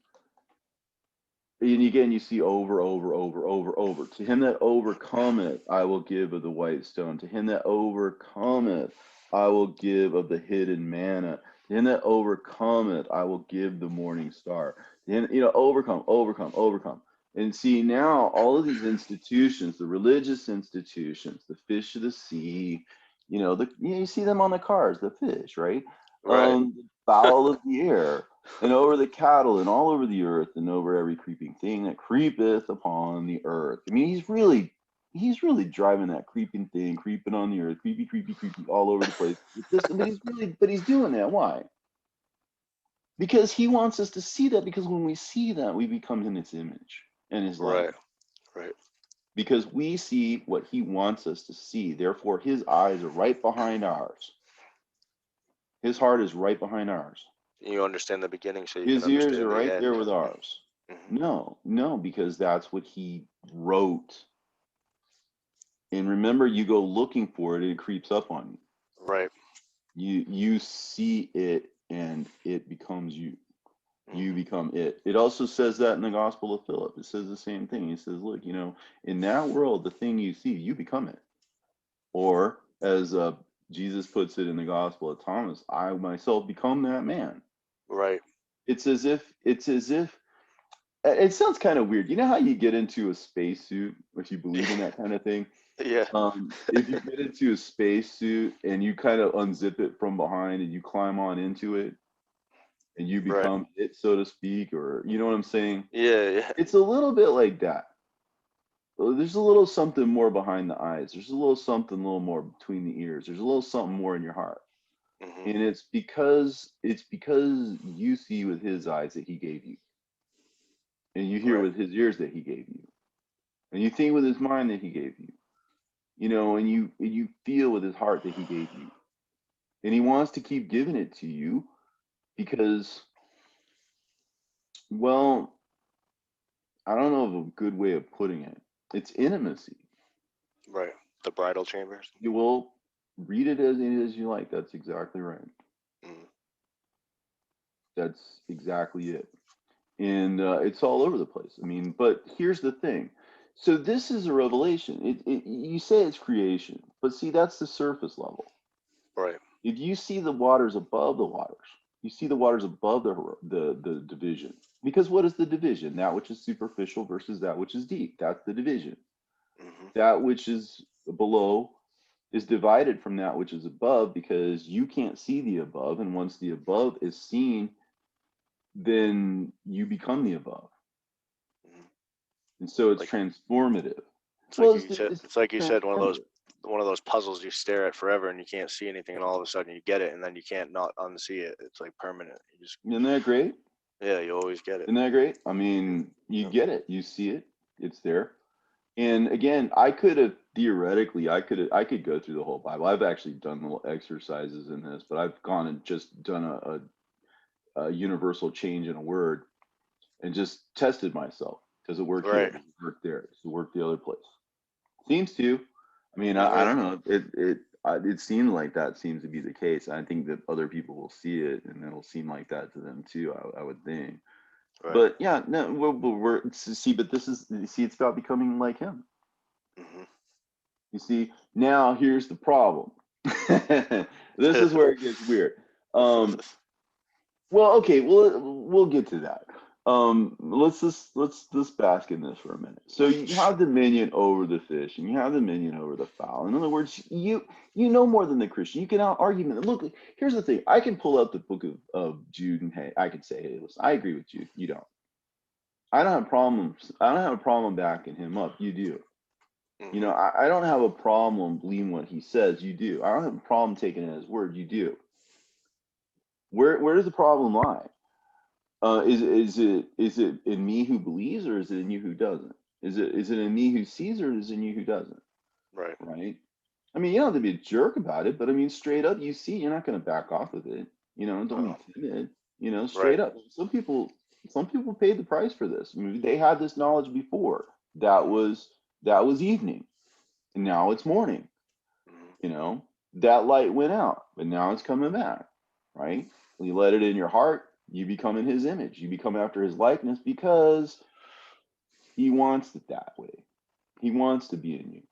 And again, you see over. To him that overcometh, I will give of the white stone. To him that overcometh, I will give of the hidden manna. To him that overcometh, I will give the morning star. To him, overcome. And see now all of these institutions, the religious institutions, the fish of the sea, you see them on the cars, the fish, right? Right. The fowl of the air, and over the cattle, and all over the earth, and over every creeping thing that creepeth upon the earth. I mean, he's really driving that creeping thing, creeping on the earth, creepy, all over the place. But he's doing that. Why? Because he wants us to see that. Because when we see that, we become in his image and his Right. likeness. Right. Because we see what he wants us to see. Therefore, his eyes are right behind ours. His heart is right behind ours. You understand the beginning, so you can His ears are understand the right there end. with ours. Hmm. No, because that's what he wrote. And remember, you go looking for it, it creeps up on you. Right. You see it, and it becomes you. You Hmm. become it. It also says that in the Gospel of Philip. It says the same thing. He says, look, in that world, the thing you see, you become it. Or as Jesus puts it in the Gospel of Thomas, I myself become that man. Right. It's as if it sounds kind of weird. You know how you get into a spacesuit, if you believe in that kind of thing? Yeah. If you get into a spacesuit and you kind of unzip it from behind and you climb on into it and you Right. become it, so to speak, or you know what I'm saying? Yeah. Yeah. It's a little bit like that. There's a little something more behind the eyes. There's a little something a little more between the ears. There's a little something more in your heart. Hmm. And it's because you see with his eyes that he gave you, and you hear Right. with his ears that he gave you, and you think with his mind that he gave you, and you feel with his heart that he gave you. And he wants to keep giving it to you because, well, I don't know of a good way of putting it. It's intimacy. Right. The bridal chambers. You will read it as you like. That's exactly right. Mm. That's exactly it. And it's all over the place. I mean, but here's the thing. So this is a revelation. You say it's creation, but see, that's the surface level. Right. If you see the waters above the waters, you see the waters above the division. Because what is the division? That which is superficial versus that which is deep. That's the division. Hmm. That which is below is divided from that which is above because you can't see the above. And once the above is seen, then you become the above. Hmm. And so it's Like transformative. it's Well, like it's, you said. it's It's like you said. transformative. One of those puzzles you stare at forever and you can't see anything, and all of a sudden you get it, and then you can't not unsee it. It's like permanent. You just Isn't that great? yeah. You always get it. Isn't that great? I Mm. mean, you Yeah. get it, you see it, it's there. And again, I could have theoretically, I could go through the whole Bible. I've actually done little exercises in this, but I've gone and just done a universal change in a word and just tested myself. Does it work here? Right. Does it work there? Does it work the other place? Seems to. I mean, I Right. don't know. it seemed like that seems to be the case. I think that other people will see it, and it'll seem like that to them too. I would think. Right. But yeah, no, see, but this is see, it's about becoming like him. Hmm. You see, now here's the problem. This is where it gets weird. Well, okay, we'll get to that. Let's bask in this for a minute. So you have dominion over the fish, and you have dominion over the fowl. In other words, you know more than the Christian. You can out argument. Look, here's the thing. I can pull out the book of Jude, and hey, I can say, hey, listen, I agree with Jude. You don't. I don't have problems. I don't have a problem backing him up. You do. You know, Hmm. I don't have a problem believing what he says. You do. I don't have a problem taking it as word. You do. Where does the problem lie? Is it in me who believes, or is it in you who doesn't? Is it in me who sees, or is it in you who doesn't? Right. Right? I mean, you don't have to be a jerk about it, but I mean, straight up, you see, you're not going to back off of it. You know, don't No. be timid. You know, Right. straight up. Some people paid the price for this. I mean, they had this knowledge before. That was evening, and now it's morning. Hmm. You know, that light went out, but now it's coming back. Right? You let it in your heart, you become in his image. You become after his likeness because he wants it that way. He wants to be in you.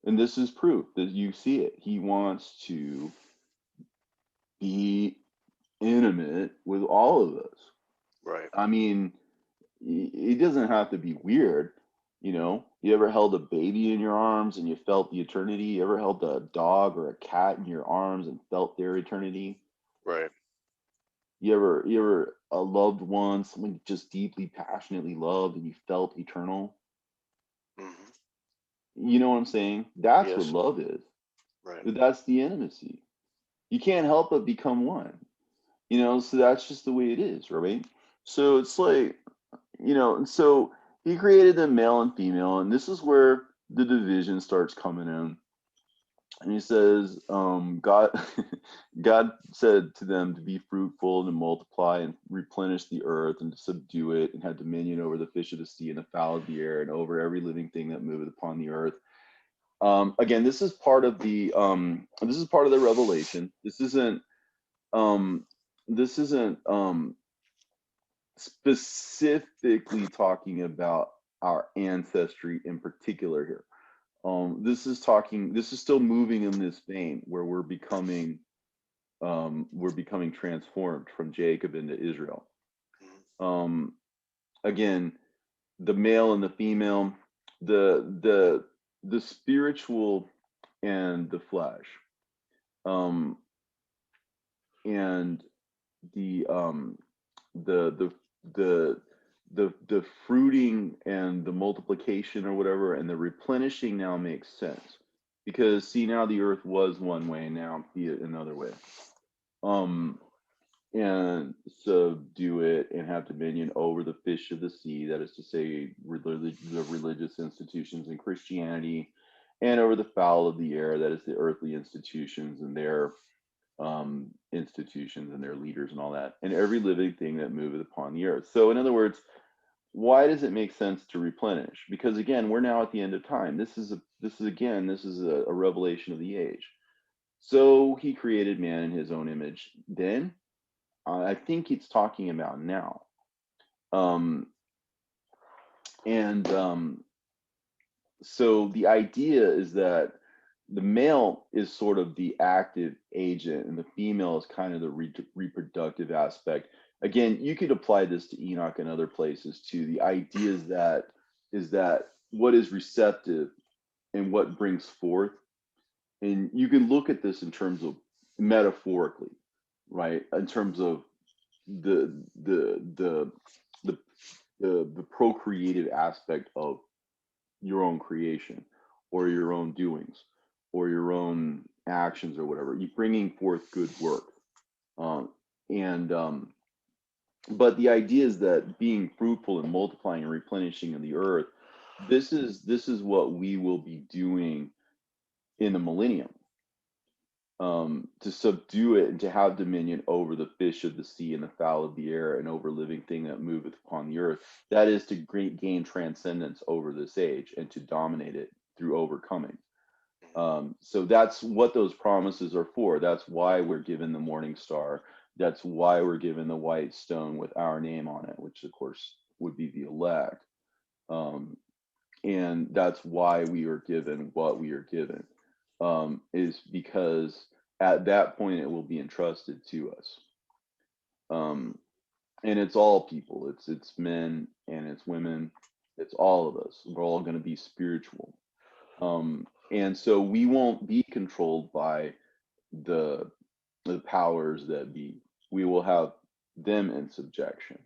And this is proof that you see it. He wants to be intimate with all of us. Right. I mean, it doesn't have to be weird. You know, you ever held a baby in your arms and you felt the eternity? You ever held a dog or a cat in your arms and felt their eternity? Right. You ever a loved one, someone you just deeply, passionately loved, and you felt eternal? Hmm. You know what I'm saying? That's what Yes. love is. Right. That's the intimacy. You can't help but become one. You know, so that's just the way it is, right? So it's like, and so he created them male and female, and this is where the division starts coming in. And he says, God, God said to them to be fruitful and to multiply and replenish the earth and to subdue it and have dominion over the fish of the sea and the fowl of the air and over every living thing that moveth upon the earth. Again, this is part of the revelation. Um, this isn't specifically talking about our ancestry in particular here. This is still moving in this vein where we're becoming transformed from Jacob into Israel. Hmm. Um, Again, the male and the female, the spiritual and the flesh, um, and the the the the the fruiting and the multiplication or whatever and the replenishing now makes sense because see now the earth was one way and now be it another way. um and subdue it and have dominion over the fish of the sea, that is to say the religious institutions in Christianity, and over the fowl of the air, that is the earthly institutions and their institutions and their leaders and all that, and every living thing that moveth upon the earth. So, in other words, why does it make sense to replenish? Because again, we're now at the end of time. This is a revelation of the age. So he created man in his own image. Then I think it's talking about now. Um, and So the idea is that the male is sort of the active agent and the female is kind of the reproductive aspect. Again, you could apply this to Enoch and other places too. The idea is that what is receptive and what brings forth, and you can look at this in terms of metaphorically, right? In terms of the the the the the procreative aspect of your own creation or Hmm. your own doings or your own actions or whatever. You bringing forth good work. Um, and But the idea is that being fruitful and multiplying and replenishing in the earth, this is what we will be doing in the millennium. To subdue it and to have dominion over the fish of the sea and the fowl of the air and over living thing that moveth upon the earth. That is to gain transcendence over this age and to dominate it through overcoming. So that's what those promises are for. That's why we're given the morning star. That's why we're given the white stone with our name on it, which of course would be the elect. Um, and that's why we are given what we are given, is because at that point it will be entrusted to us. Um, and it's all people. It's men and it's women. It's all of us. We're all going to be spiritual. And so we won't be controlled by the the powers that be. We will have them in subjection,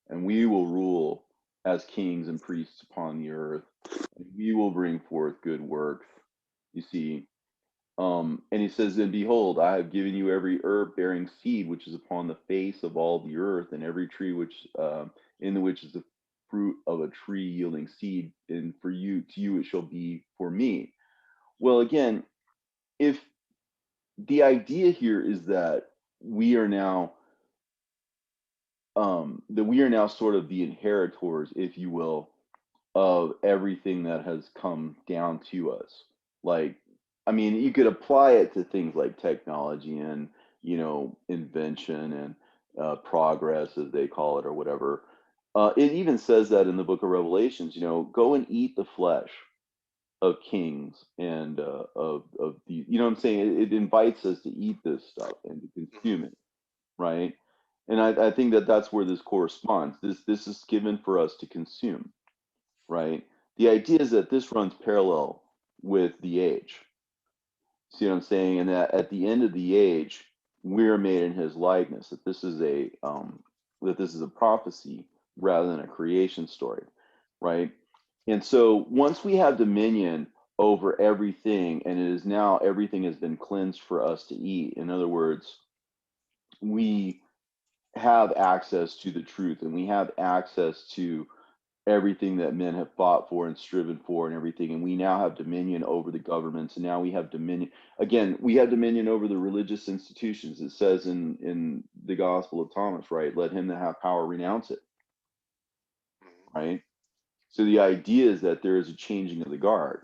and we will rule as kings and priests upon the earth. And we will bring forth good works. You see, and he says, "And behold, I have given you every herb bearing seed which is upon the face of all the earth, and every tree which in the which is the fruit of a tree yielding seed. And for you, to you, it shall be for me." Well, again, if the idea here is we are now that we are now sort of the inheritors, if you will, of everything that has come down to us. Like, I mean, you could apply it to things like technology and, invention and progress, as they call it, or whatever. It even says that in the book of Revelations, go and eat the flesh of kings and of the, you know what I'm saying? It invites us to eat this stuff and to Hmm. consume it, right? And I think that that's where this corresponds. This is given for us to consume, right? The idea is that this runs parallel with the age. See what I'm saying? And that at the end of the age, we're made in His likeness. That this is a prophecy rather than a creation story, right? And so once we have dominion over everything, and it is now everything has been cleansed for us to eat. In other words, we have access to the truth, and we have access to everything that men have fought for and striven for and everything. And we now have dominion over the governments. And now we have dominion. Again, we have dominion over the religious institutions. It says in the Gospel of Thomas, right? Let him that have power renounce it, right? So the idea is that there is a changing of the guard.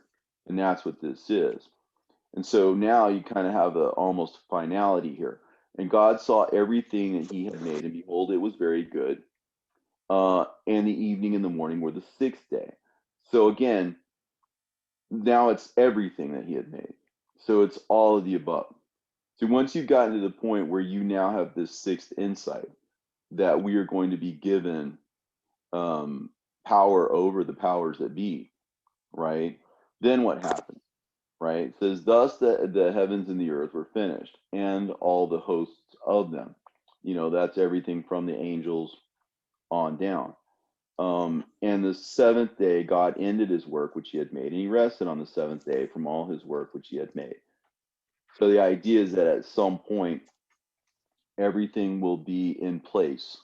And that's what this is. And so now you kind of have a almost finality here. And God saw everything that he had made, and behold, it was very good. And the evening and the morning were the sixth day. So again, now it's everything that he had made. So it's all of the above. So once you've gotten to the point where you now have this sixth insight that we are going to be given um, power over the powers that be, right? Then what happens, right? It says, "Thus the heavens and the earth were finished, and all the hosts of them." That's everything from the angels on down. And the seventh day, God ended his work which he had made, and he rested on the seventh day from all his work which he had made. So the idea is that at some point, everything will be in place.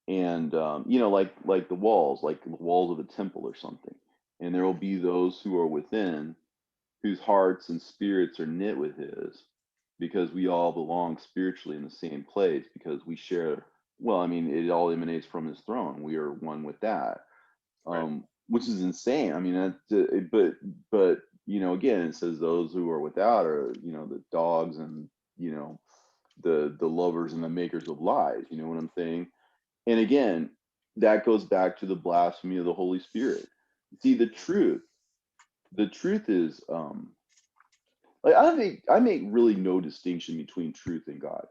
And, like the walls of a temple or something. And there will be those who are within whose hearts and spirits are knit with his, because we all belong spiritually in the same place, because we share, well, I mean, it all emanates from his throne. We are one with that. Right. Which is insane. I mean, but again, it says those who are without are the dogs and the lovers and the makers of lies. You know what I'm saying? And again, that goes back to the blasphemy of the Holy Spirit. See, the truth is, like I make really no distinction between truth and God.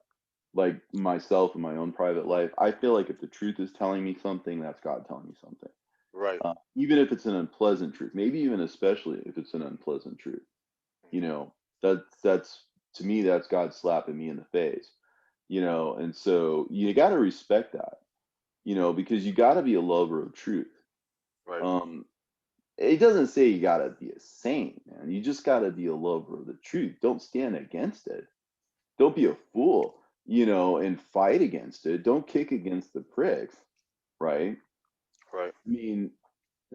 Like myself in my own private life, I feel like if the truth is telling me something, that's God telling me something. Right. Even if it's an unpleasant truth, maybe even especially if it's an unpleasant truth, you know, that's to me, that's God slapping me in the face, and so you got to respect that, because you got to be a lover of truth. Right. Um, it doesn't say you got to be a saint, man. You just got to be a lover of the truth. Don't stand against it. Don't be a fool, and fight against it. Don't kick against the pricks, right? Right. I mean,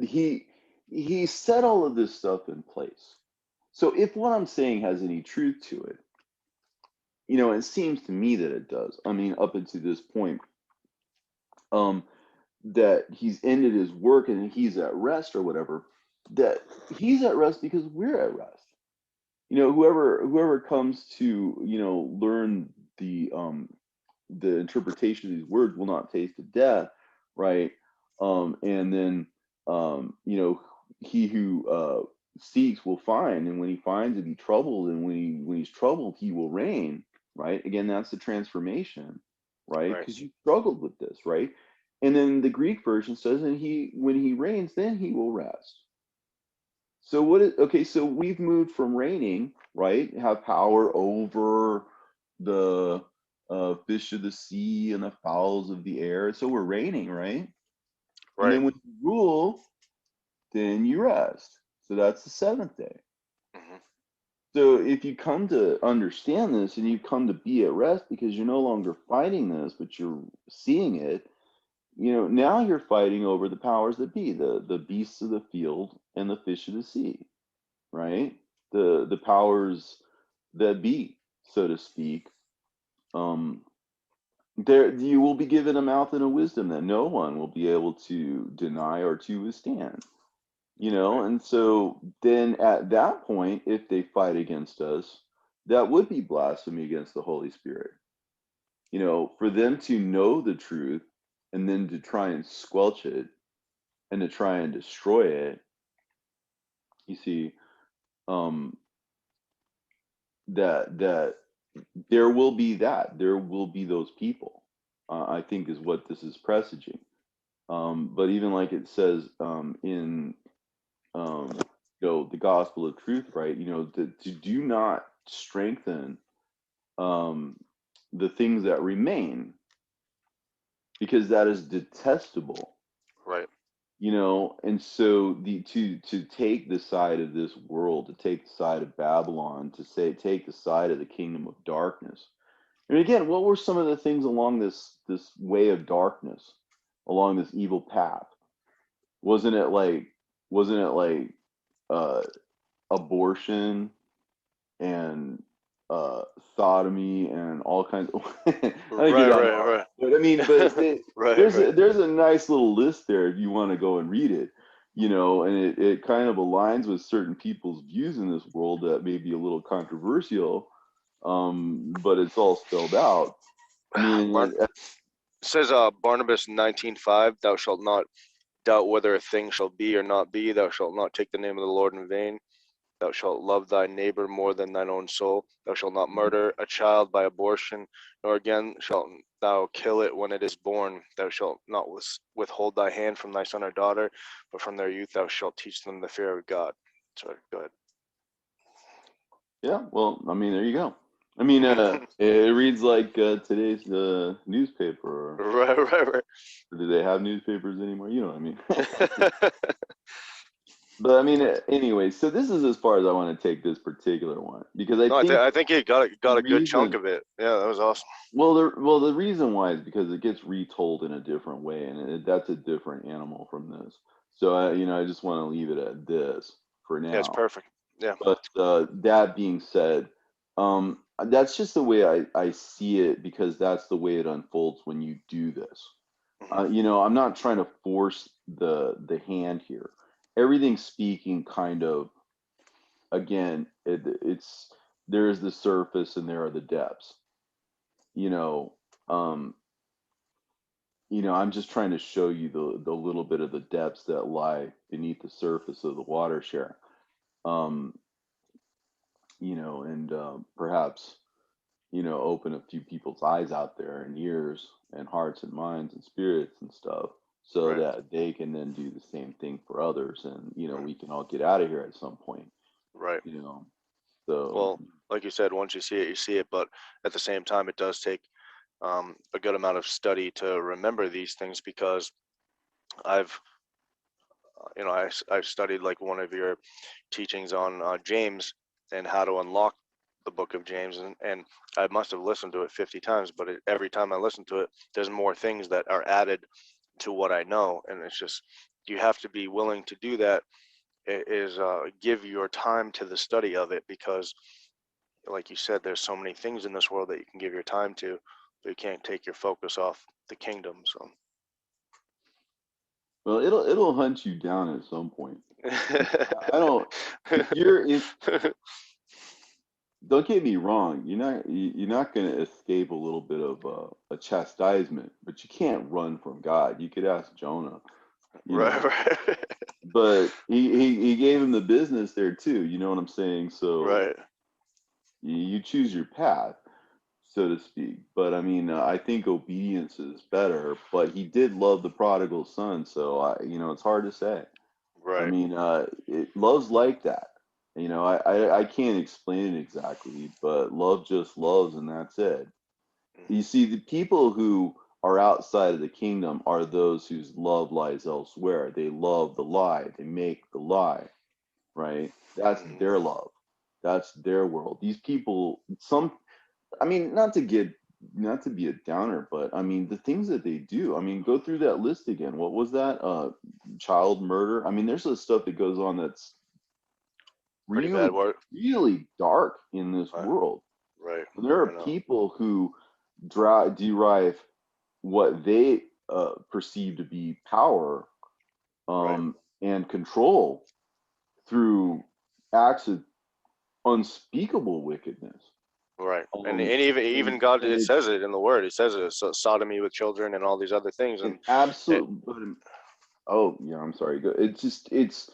he he set all of this stuff in place. So if what I'm saying has any truth to it, it seems to me that it does. I mean, up until this point, um, that he's ended his work and he's at rest or whatever, that he's at rest because we're at rest. whoever comes to, learn the interpretation of these words will not taste of death, right? And then, he who seeks will find, and when he finds, he'll be troubled, and when he's troubled, he will reign, right? Again, that's the transformation, right? Right. Because you struggled with this, right? And then the Greek version says, and when he reigns, then he will rest. So okay, so we've moved from reigning, right? Have power over the fish of the sea and the fowls of the air. So we're reigning, right? And Right. then when you rule, then you rest. So that's the seventh day. Hmm. So if you come to understand this and you come to be at rest because you're no longer fighting this, but you're seeing it, now you're fighting over the powers that be, the beasts of the field and the fish of the sea, right? The powers that be, so to speak. Um, there you will be given a mouth and a wisdom that no one will be able to deny or to withstand. Right. And so then at that point, if they fight against us, that would be blasphemy against the Holy Spirit. For them to know the truth and then to try and squelch it and to try and destroy it, you see, um, that there will be those people. I think is what this is presaging. But even like it says in the gospel of truth, right? To do not strengthen um, the things that remain, because that is detestable. Right. And so to take the side of this world, to take the side of Babylon, to take the side of the kingdom of darkness. And again, what were some of the things along this way of darkness, along this evil path? Wasn't it like uh, abortion and uh, sodomy and all kinds of? I think you're Right. down Right. the wrong. Right. But I mean, but Right. Right. there's a nice little list there if you want to go and read it. And it kind of aligns with certain people's views in this world that may be a little controversial, but it's all spelled out. I Barn mean, says Barnabas 19:5, thou shalt not doubt whether a thing shall be or not be, thou shalt not take the name of the Lord in vain, thou shalt love thy neighbor more than thine own soul, thou shalt not murder a child by abortion, nor again shalt thou kill it when it is born, thou shalt not withhold thy hand from thy son or daughter, but from their youth thou shalt teach them the fear of God. Sorry, go yeah, well, I mean, there you go. I mean, ahead. it reads like today's newspaper. Right, right, Or do they have newspapers anymore? You know what I mean? right. But I mean, anyway, so this is as far as I want to take this particular one because I No, think I think you got the a good chunk reason, of it. Yeah, that was awesome. the reason why is because it gets retold in a different way, and that's a different animal from this. So I just want to leave it at this for Yeah, it's now. perfect. Yeah. But that being said, that's just the way I see it because that's the way it unfolds when you do this. Hmm. I'm not trying to force the hand here. Everything's speaking kind of, again, it's there is the surface and there are the depths. You know, um, I'm just trying to show you the little bit of the depths that lie beneath the surface of the water share. Um, and perhaps open a few people's eyes out there and ears and hearts and minds and spirits and stuff so Right. that they can then do the same thing for others and Right. we can all get out of here at some point. Right. you know so Well, like you said, once you see it, you see it. But at the same time, it does take a good amount of study to remember these things because I've, I've studied like one of your teachings on James and how to unlock the book of James, and I must have listened to it 50 times, but every time I listen to it, there's more things that are added to what I know, and it's just you have to be willing to do that. Is give your time to the study of it because, like you said, there's so many things in this world that you can give your time to, but you can't take your focus off the kingdom. So. well, it'll hunt you down at some point. I don't if you're in don't get me wrong. You're not going to escape a little bit of a chastisement, but you can't run from God. You could ask Jonah, you Right, know, right, but he gave him the business there too. You know what I'm saying? So right. you choose your path, so to speak. But I mean, I think obedience is better. But he did love the prodigal son, so it's hard to say. I Right. mean, love's like that. I can't explain it exactly, but love just loves, and that's it. You Hmm. see, the people who are outside of the kingdom are those whose love lies elsewhere. They love the lie, they make the lie, right? That's Hmm. their love. That's their world. These people, I mean, not to be a downer, but I mean, the things that they do, I mean, go through that list again. What was that? Child murder. I mean, there's some stuff that goes on that's Pretty bad really, word. really dark in this Right. world. Right. There I are know. people who derive what they perceive to be power Right. and control through acts of unspeakable wickedness. Right. And Um, even God, and it it's says it in the word. It says it, so sodomy with children and all these other things. an It, absolute. Oh yeah, I'm sorry. It's just it's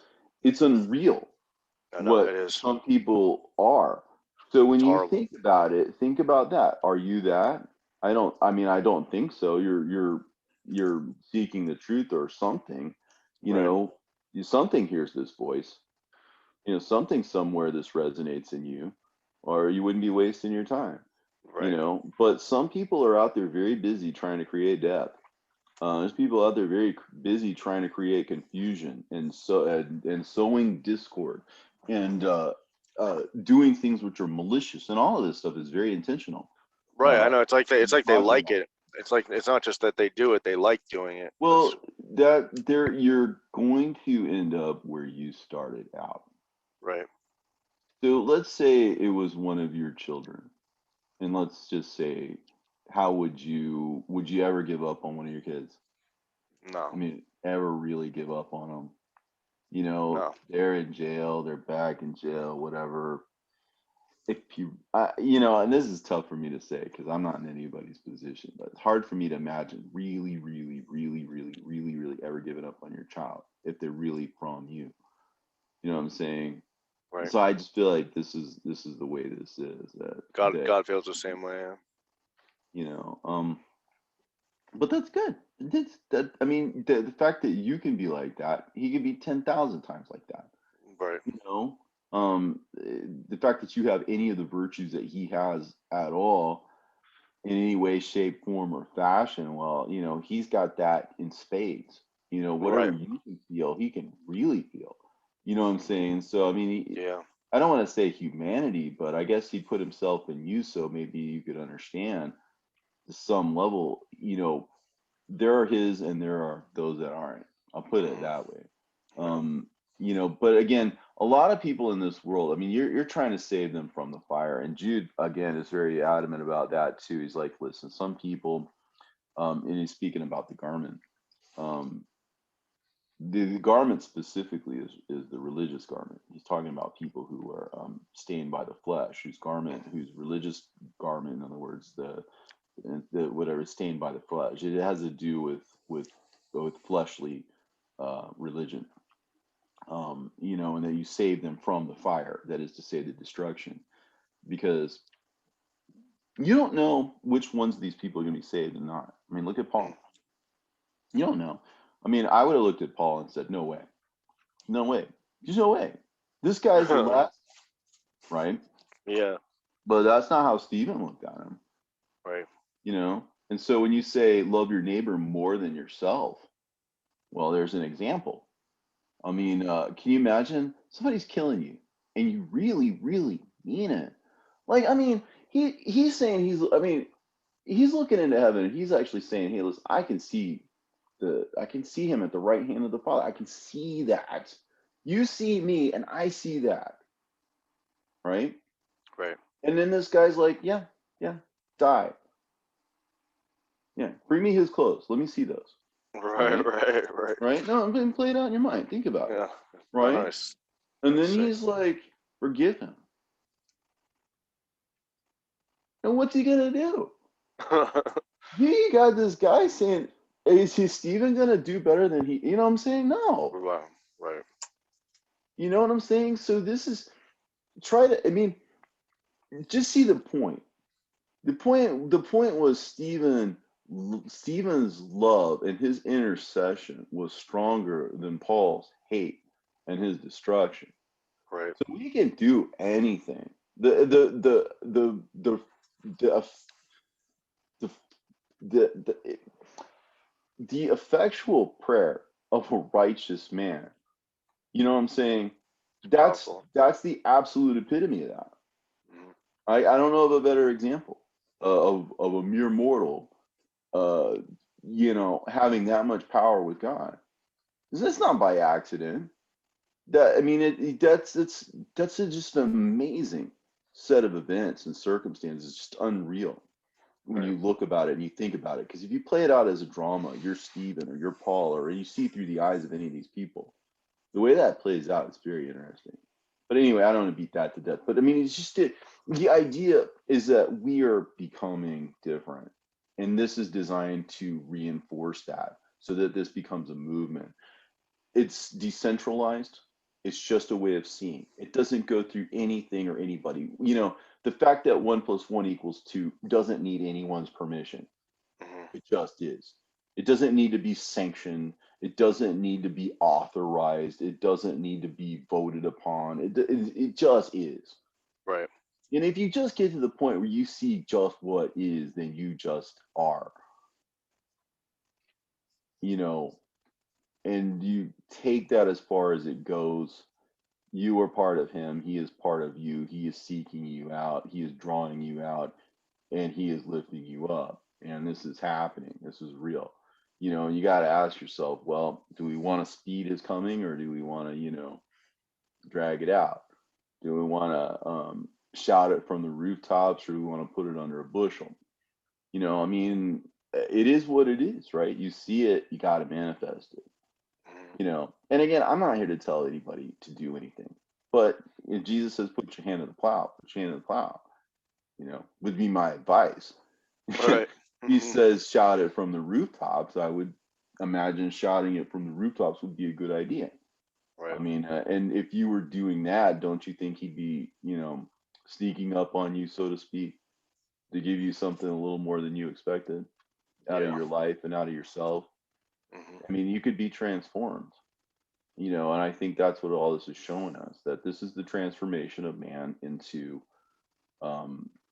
unreal I know what it is. some people are. So when It's you horrible. think about it, think about that. Are you that? I mean, I don't think so. You're seeking the truth or something. You Right. know, something hears this voice. Something somewhere this resonates in you, or you wouldn't be wasting your time. Right. But some people are out there very busy trying to create death. There's people out there very busy trying to create confusion and sowing discord and doing things which are malicious, and all of this stuff is very intentional. Right. I know. It's like We're they talking like about. it. It's like it's not just that they do it; they like doing it. Well, that there you're going to end up where you started out. Right. So let's say it was one of your children, and let's just say, how would you ever give up on one of your kids? I No. mean, ever really give up on them? No. They're in jail, they're back in jail, whatever. If and this is tough for me to say because I'm not in anybody's position, but it's hard for me to imagine really, really, really, really, really, really ever giving up on your child if they're really from you. You know what I'm saying? Right. So I just feel like this is the way this is that God feels the same way. Yeah. you know um but that's good. I mean, the fact that you can be like that, he can be 10,000 times like that. Right. you know the fact that you have any of the virtues that he has at all in any way, shape, form, or fashion, well, he's got that in spades. Whatever Right. you can feel, he can really feel. You know what I'm saying? So I mean, Yeah. I don't want to say humanity, but I guess he put himself in you so maybe you could understand to some level. There are his and there are those that aren't. I'll put it Hmm. that way. Yeah. But again, a lot of people in this world, I mean, you're trying to save them from the fire. And Jude, again, is very adamant about that too. He's like, listen, some people, and he's speaking about the garment. Um, the garment specifically is the religious garment. He's talking about people who are stained by the flesh, whose religious garment, in other words, the whatever stained by the flesh. It has to do with fleshly religion, and that you save them from the fire. That is to say, the destruction, because you don't know which ones of these people are going to be saved and not. I mean, look at Mm. Paul. You don't know. I mean, I would have looked at Paul and said, "No way, no way, there's no way. This guy's the last, right?" Yeah. But that's not how Stephen looked at him, Right. you know. And so when you say love your neighbor more than yourself, well, there's an example. I mean, can you imagine somebody's killing you and you really, really mean it? Like, I mean, he's saying I mean, he's looking into heaven and he's actually saying, hey, listen, I can see him at the right hand of the Father. I can see that. You see me and I see that, right? Right. And then this guy's like, yeah, yeah, die. Yeah, bring me his clothes. Let me see those, Right. right? Right. Right. Right? No, I'm going to play it out in your mind. Think about it, Yeah. I know. right? It's And then sick. he's like, forgive him. And what's he gonna do? You got this guy saying, is he Stephen gonna do better than he? You know what I'm saying? No. Wow. Right. You know what I'm saying? So this is try to. I mean, just see the point. The point was Stephen's love and his intercession was stronger than Paul's hate and his destruction. Right. So we can do anything. The the the the, the effectual prayer of a righteous man. You know what I'm saying? It's That's powerful. that's the absolute epitome of that. Mhm. I don't know of a better example of a mere mortal, uh, having that much power with God. It's not by accident. That I mean, that's just an amazing set of events and circumstances. It's just unreal when Right. you look about it and you think about it. Because if you play it out as a drama, you're Stephen or you're Paul, or you see through the eyes of any of these people, the way that plays out is very interesting. But anyway, I don't want to beat that to death. But I mean, it's just the idea is that we are becoming different. And this is designed to reinforce that so that this becomes a movement. It's decentralized. It's just a way of seeing. It doesn't go through anything or anybody. The fact that 1 + 1 = 2 doesn't need anyone's permission. Mhm. It just is. It doesn't need to be sanctioned. It doesn't need to be authorized. It doesn't need to be voted upon. It just is. Right. And if you just get to the point where you see just what is, then you just are, you know, and you take that as far as it goes. You are part of him. He is part of you. He is seeking you out. He is drawing you out, and he is lifting you up. And this is happening. This is real. You got to ask yourself, well, do we want to speed his coming, or do we want to, drag it out? Do we want to shout it from the rooftops, or do we want to put it under a bushel? I mean, it is what it is, right? You see it, you got to manifest it. Mhm. And again, I'm not here to tell anybody to do anything, but if Jesus says put your hand in the plow, put your hand in the plow, would be my advice. Right. He Mhm. says shout it from the rooftops. I would imagine shouting it from the rooftops would be a good idea. I Right. mean, and if you were doing that, don't you think he'd be, sneaking up on you, so to speak, to give you something a little more than you expected out of Yeah. your life and out of yourself? Mhm. I mean, you could be transformed. And I think that's what all this is showing us, that this is the transformation of man into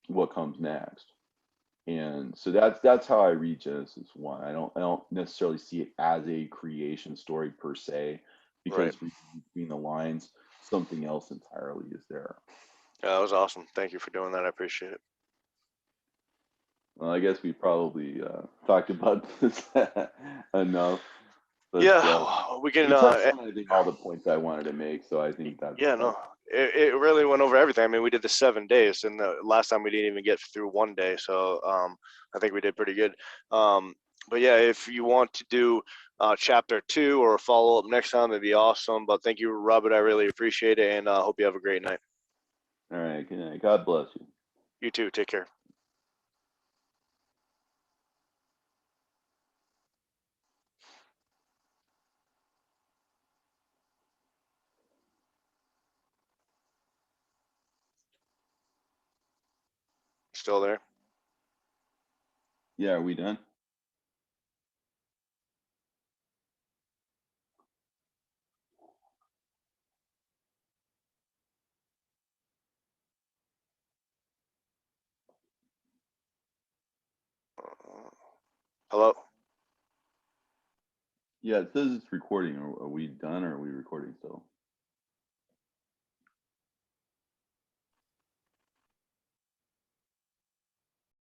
what comes next. And so that's how I read Genesis 1. I don't necessarily see it as a creation story per se, Right. because reading between the lines, something else entirely is there. Yeah, that was awesome. Thank you for doing that. I appreciate it. Well, I guess we probably talked about this enough, but Yeah, we can. we touched on, I think, all the points I wanted to make. So I think Yeah, that's no, it really went over everything. I mean, we did the 7 days, and the last time we didn't even get through one day. So I think we did pretty good. Um, but yeah, if you want to do chapter 2 or a follow up next time, it'd be awesome. But thank you, Robert. I really appreciate it, and hope you have a great night. all right. Good night. God bless you. You too. Take care. Still there? Yeah, are we done? Hello. Yeah, it says it's recording. Are we done, or are we recording still?